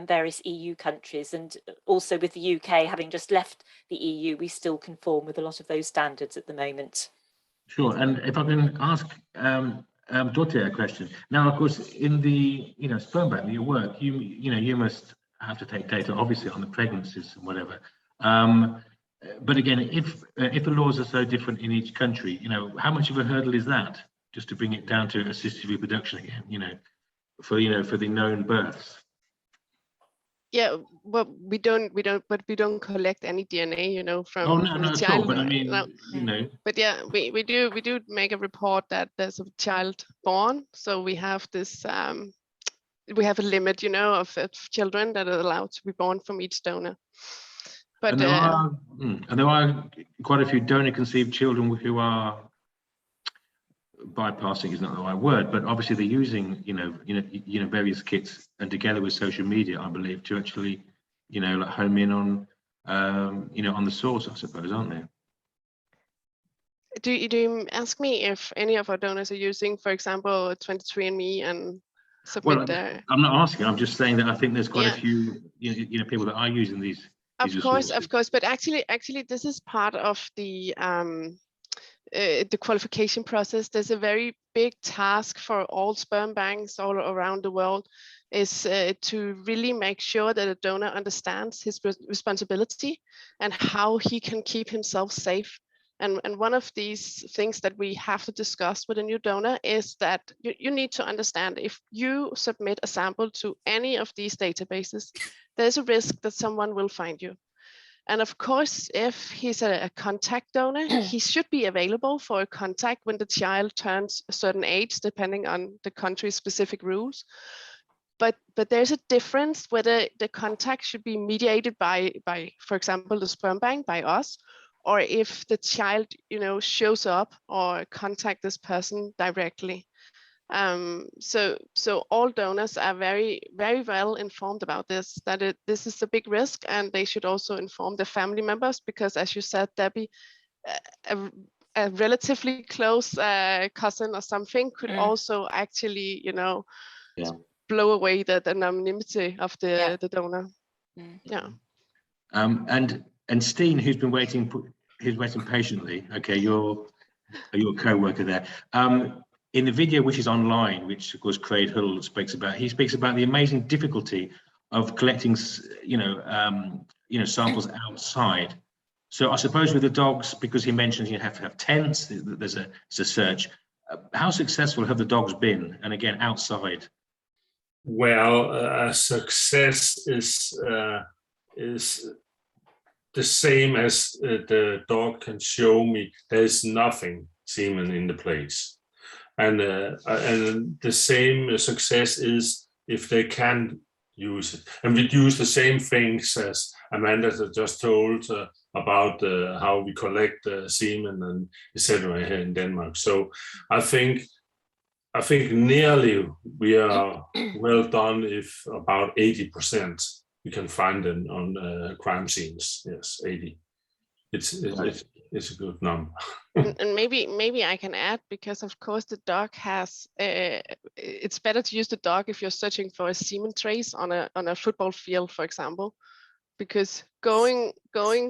various EU countries, and also with the UK having just left the EU, we still conform with a lot of those standards at the moment. Sure, and if I can ask Dorte a question. Now, of course, in the sperm bank, your work, you must have to take data, obviously, on the pregnancies and whatever. But again, if the laws are so different in each country, how much of a hurdle is that? Just to bring it down to assisted reproduction again, for the known births. Yeah, well, we don't collect any DNA, from the child. But I mean, But yeah, we do make a report that there's a child born, so we have this we have a limit, of children that are allowed to be born from each donor. But and there are quite a few donor-conceived children who are bypassing is not the right word, but obviously they're using various kits and together with social media, I believe, to actually like home in on on the source, I suppose, aren't they? Do you ask me if any of our donors are using, for example, 23andMe and submit their? I'm not asking. I'm just saying that I think there's quite a few people that are using these. Of course, but actually, this is part of the qualification process. There's a very big task for all sperm banks all around the world, is to really make sure that a donor understands his responsibility and how he can keep himself safe. And one of these things that we have to discuss with a new donor is that you need to understand, if you submit a sample to any of these databases, there's a risk that someone will find you. And of course, if he's a contact donor, he should be available for a contact when the child turns a certain age, depending on the country's specific rules. but there's a difference whether the contact should be mediated by, for example, the sperm bank, by us, or if the child, shows up or contact this person directly. So all donors are very, very well informed about this, that this is a big risk, and they should also inform the family members, because as you said, Debbie, a relatively close cousin or something could also actually, blow away the anonymity of the donor. Yeah. And Steen, who's waiting patiently. Okay, you're co-worker there. In the video, which is online, which of course Craig Hull speaks about the amazing difficulty of collecting, samples outside. So I suppose with the dogs, because he mentions you have to have tents, there's a search. How successful have the dogs been? And again, outside. Well, success is the same as the dog can show me. There's nothing semen in the place. And the same success is if they can use it. And we use the same things as Amanda just told about how we collect semen and etc. here in Denmark. So I think nearly we are well done if about 80% we can find them on crime scenes. Yes, 80. It's a good number. And maybe I can add, because of course the dog has, it's better to use the dog if you're searching for a semen trace on a football field, for example, because going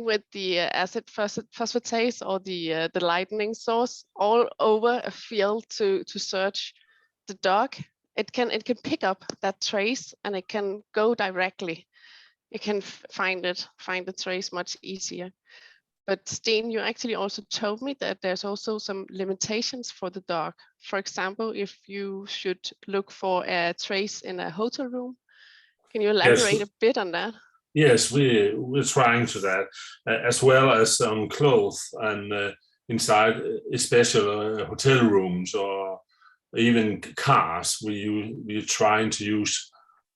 with the acid phosphatase or the lightning source all over a field to search the dog, it can pick up that trace and it can go directly. It can find the trace much easier. But Steen, you actually also told me that there's also some limitations for the dog. For example, if you should look for a trace in a hotel room, can you elaborate a bit on that? Yes, we're trying to that, as well as on clothes and inside, especially hotel rooms or even cars. We're trying to use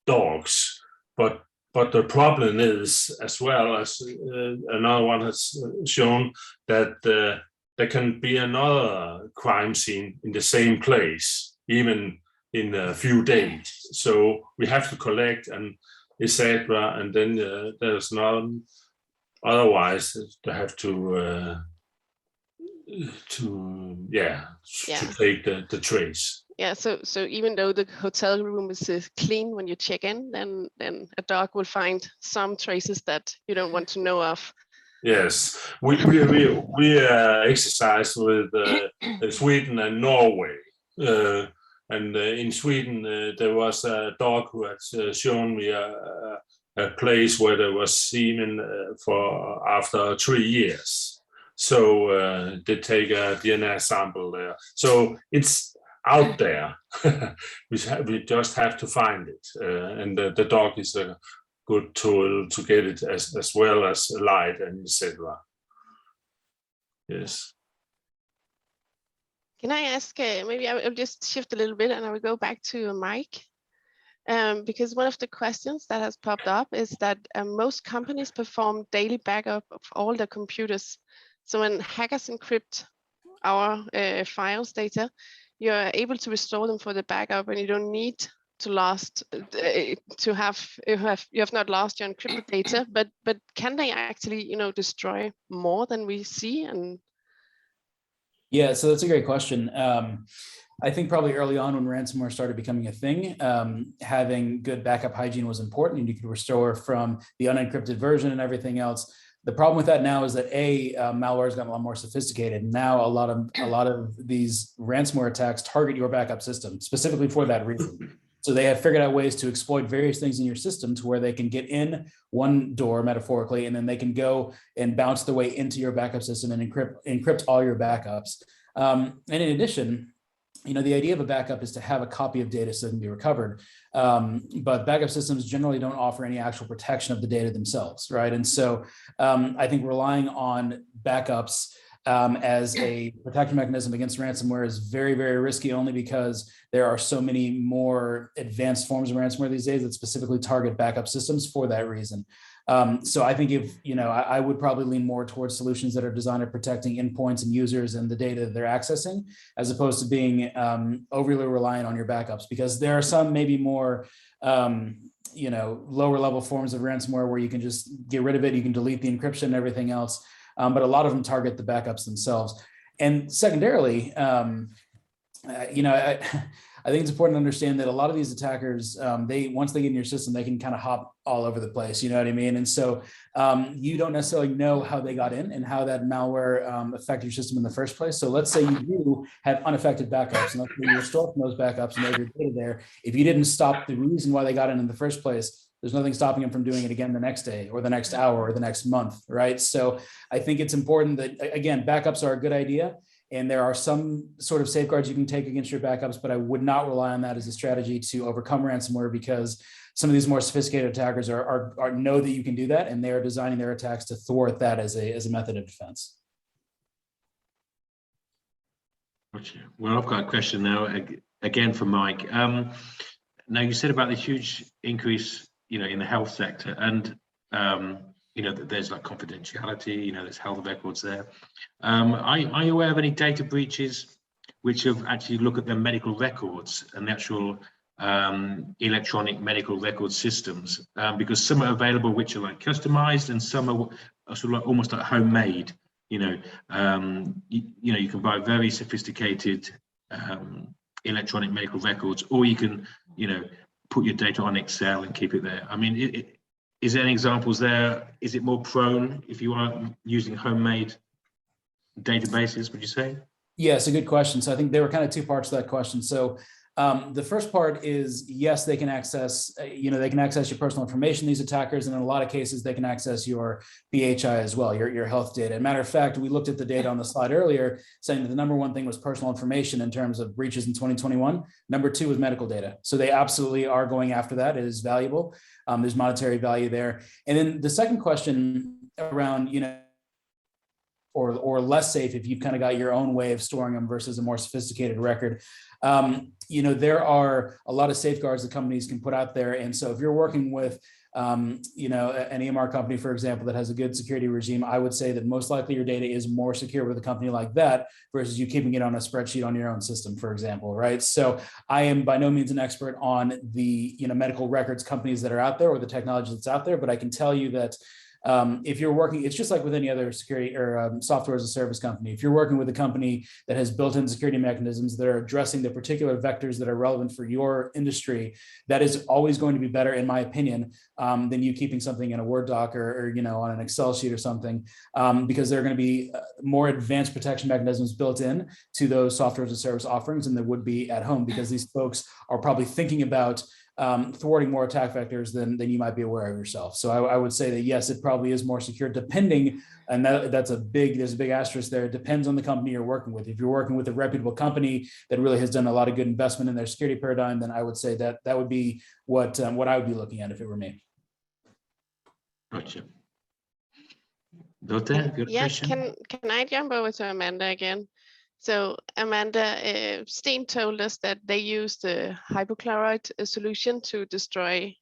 dogs, but the problem is, as well as another one has shown, that there can be another crime scene in the same place, even in a few days. So we have to collect and etc. And then there's none. Otherwise, they have to take the trace. Yeah, so even though the hotel room is clean when you check in, then a dog will find some traces that you don't want to know of. Yes, we exercise with Sweden and Norway, and in Sweden there was a dog who had shown me a place where there was semen for after 3 years. So they take a DNA sample there. So it's out there. We just have to find it, and the dog is a good tool to get it as well as light and etc. Yes. Can I ask, maybe I'll just shift a little bit and I will go back to Mike, because one of the questions that has popped up is that most companies perform daily backup of all their computers. So when hackers encrypt our files data, you're able to restore them for the backup, and you don't need to you have not lost your encrypted data, but can they actually destroy more than we see? And yeah, so that's a great question. I think probably early on when ransomware started becoming a thing, having good backup hygiene was important, and you could restore from the unencrypted version and everything else. The problem with that now is that malware has gotten a lot more sophisticated. Now a lot of these ransomware attacks target your backup system specifically for that reason. So they have figured out ways to exploit various things in your system to where they can get in one door metaphorically, and then they can go and bounce their way into your backup system and encrypt all your backups. And in addition, the idea of a backup is to have a copy of data so it can be recovered. But backup systems generally don't offer any actual protection of the data themselves, right? And so I think relying on backups as a protection mechanism against ransomware is very, very risky, only because there are so many more advanced forms of ransomware these days that specifically target backup systems for that reason. So I think if, I would probably lean more towards solutions that are designed at protecting endpoints and users and the data that they're accessing, as opposed to being overly reliant on your backups, because there are some maybe more lower level forms of ransomware where you can just get rid of it, you can delete the encryption and everything else. But a lot of them target the backups themselves. And secondarily, I think it's important to understand that a lot of these attackers, once they get in your system, they can kind of hop all over the place, you know what I mean? And so you don't necessarily know how they got in and how that malware affected your system in the first place. So let's say you do have unaffected backups, and let's say you restore from those backups and they have your data there. If you didn't stop the reason why they got in the first place, there's nothing stopping them from doing it again the next day or the next hour or the next month, right? So I think it's important that, again, backups are a good idea, and there are some sort of safeguards you can take against your backups, but I would not rely on that as a strategy to overcome ransomware, because some of these more sophisticated attackers are know that you can do that, and they are designing their attacks to thwart that as a method of defense. Gotcha. Well, I've got a question now, again for Mike. Now, you said about the huge increase, in the health sector, and there's like confidentiality, there's health records there. Are you aware of any data breaches which have actually looked at their medical records and the actual electronic medical record systems? Because some are available which are like customized, and some are sort of like almost like homemade. You can buy very sophisticated electronic medical records, or you can, put your data on Excel and keep it there. I mean, is there any examples there? Is it more prone if you are using homemade databases, would you say? Yeah, it's a good question. So I think there were kind of two parts to that question. So the first part is, yes, they can access, they can access your personal information, these attackers, and in a lot of cases, they can access your PHI as well, your health data. As a matter of fact, we looked at the data on the slide earlier, saying that the number one thing was personal information in terms of breaches in 2021. Number two was medical data. So they absolutely are going after that. It is valuable. There's monetary value there. And then the second question around, or less safe if you've kind of got your own way of storing them versus a more sophisticated record. There are a lot of safeguards that companies can put out there. And so if you're working with, an EMR company, for example, that has a good security regime, I would say that most likely your data is more secure with a company like that versus you keeping it on a spreadsheet on your own system, for example, right? So I am by no means an expert on the, medical records companies that are out there or the technology that's out there, but I can tell you that if you're working, it's just like with any other security or software as a service company. If you're working with a company that has built-in security mechanisms that are addressing the particular vectors that are relevant for your industry, that is always going to be better, in my opinion, than you keeping something in a Word doc or on an Excel sheet or something, because there are going to be more advanced protection mechanisms built in to those software as a service offerings than there would be at home, because these folks are probably thinking about thwarting more attack vectors than you might be aware of yourself. So I would say that yes, it probably is more secure, depending, and there's a big asterisk there. It depends on the company you're working with. If you're working with a reputable company that really has done a lot of good investment in their security paradigm, then I would say that would be what I would be looking at if it were me. Gotcha. Dorte, good question. Can I jump over to Amanda again? So Amanda, Steen told us that they used a hypochlorite solution to destroy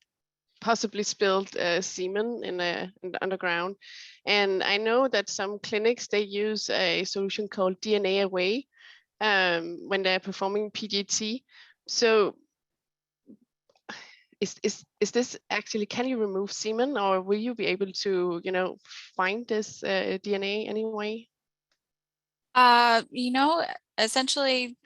possibly spilled semen in the underground. And I know that some clinics, they use a solution called DNA Away when they're performing PGT. So is this actually, can you remove semen, or will you be able to, find this DNA anyway? Essentially,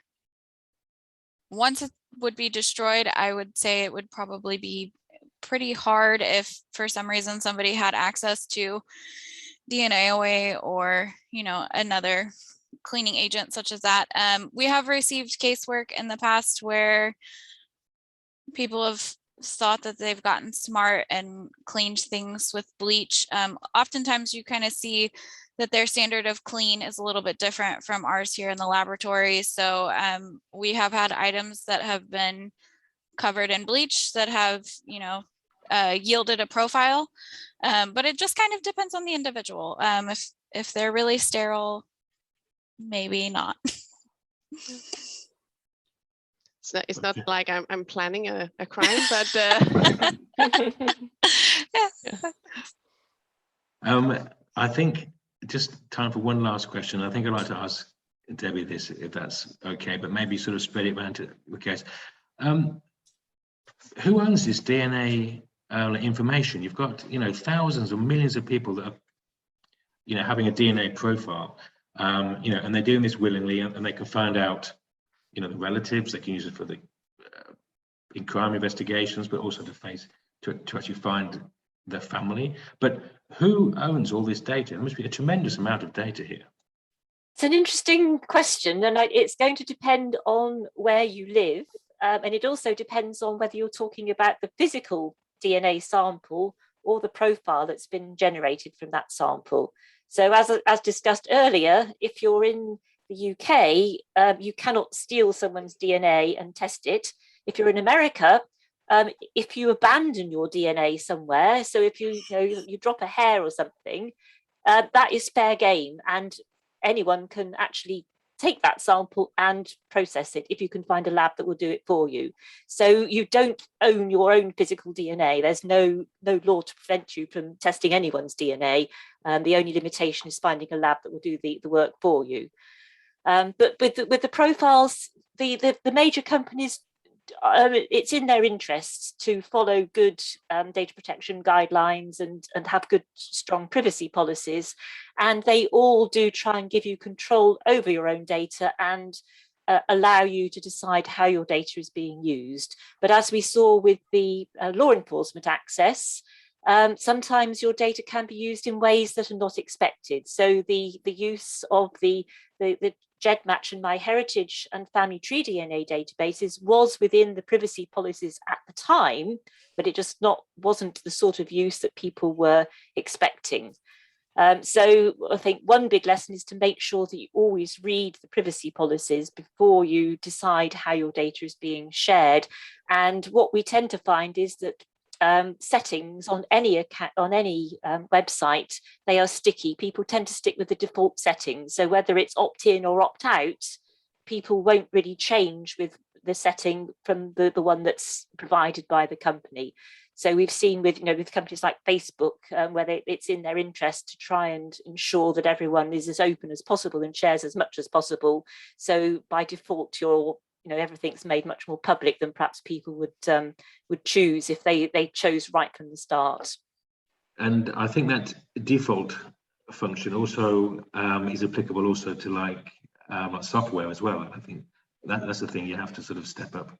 once it would be destroyed, I would say it would probably be pretty hard if for some reason somebody had access to DNA Away or, another cleaning agent such as that. We have received casework in the past where people have thought that they've gotten smart and cleaned things with bleach. Oftentimes you kind of see that their standard of clean is a little bit different from ours here in the laboratory. So we have had items that have been covered in bleach that have, yielded a profile, but it just kind of depends on the individual. If they're really sterile, maybe not. It's not like I'm planning a crime, but I think just time for one last question. I think I'd like to ask Debbie this, if that's okay, but maybe sort of spread it around to the case. Who owns this DNA information? You've got, you know, thousands or millions of people that are, you know, having a DNA profile, you know, and they're doing this willingly, and they can find out, you know, the relatives. They can use it for the in crime investigations, but also to actually find their family. But who owns all this data? There must be a tremendous amount of data here. It's an interesting question, and it's going to depend on where you live, and it also depends on whether you're talking about the physical DNA sample or the profile that's been generated from that sample. So as discussed earlier, if you're in the UK, you cannot steal someone's DNA and test it. If you're in America, if you abandon your DNA somewhere, so if you drop a hair or something, that is fair game, and anyone can actually take that sample and process it if you can find a lab that will do it for you. So you don't own your own physical DNA. There's no law to prevent you from testing anyone's DNA. The only limitation is finding a lab that will do the work for you. But with the profiles, the major companies, it's in their interests to follow good data protection guidelines and have good, strong privacy policies. And they all do try and give you control over your own data and allow you to decide how your data is being used. But as we saw with the law enforcement access, sometimes your data can be used in ways that are not expected. So the use of the GEDmatch and MyHeritage and Family Tree DNA databases was within the privacy policies at the time, but it just wasn't the sort of use that people were expecting. So I think one big lesson is to make sure that you always read the privacy policies before you decide how your data is being shared. And what we tend to find is that settings on any website, they are sticky. People tend to stick with the default settings. So whether it's opt-in or opt-out, people won't really change with the setting from the one that's provided by the company. So we've seen with companies like Facebook, where it's in their interest to try and ensure that everyone is as open as possible and shares as much as possible. So by default, everything's made much more public than perhaps people would choose if they chose right from the start. And I think that default function also is applicable also to like software as well. I think that's the thing, you have to sort of step up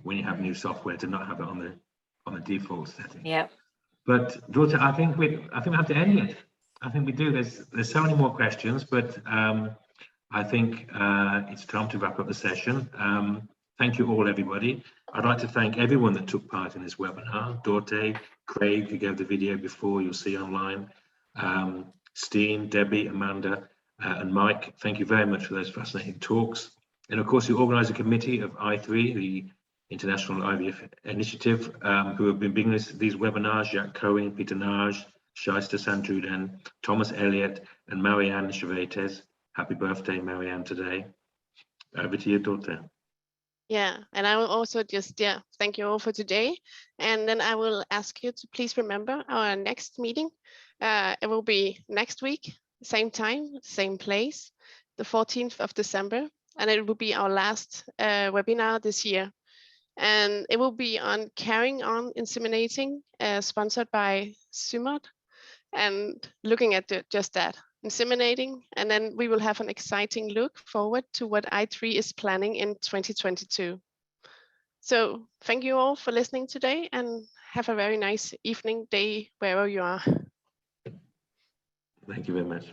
when you have new software to not have it on the default setting. Yeah. But Dorte, I think we have to end it. I think we do. There's so many more questions, but I think it's time to wrap up the session. Thank you all, everybody. I'd like to thank everyone that took part in this webinar. Dorte, Craig, who gave the video before, you'll see online. Steen, Debbie, Amanda, and Mike, thank you very much for those fascinating talks. And of course, the organizer committee of I3, the International IVF Initiative, who have been bringing these webinars, Jacques Cohen, Peter Nage, Shaista Santruden, Thomas Elliott, and Marianne Chevetes. Happy birthday, Marianne, today. Over to you, Dorte. Yeah, and I will also just, thank you all for today. And then I will ask you to please remember our next meeting. It will be next week, same time, same place, the 14th of December. And it will be our last webinar this year. And it will be on carrying on inseminating, sponsored by Symod, and looking at just that. Inseminating, and then we will have an exciting look forward to what I3 is planning in 2022. So thank you all for listening today, and have a very nice evening, day, wherever you are. Thank you very much.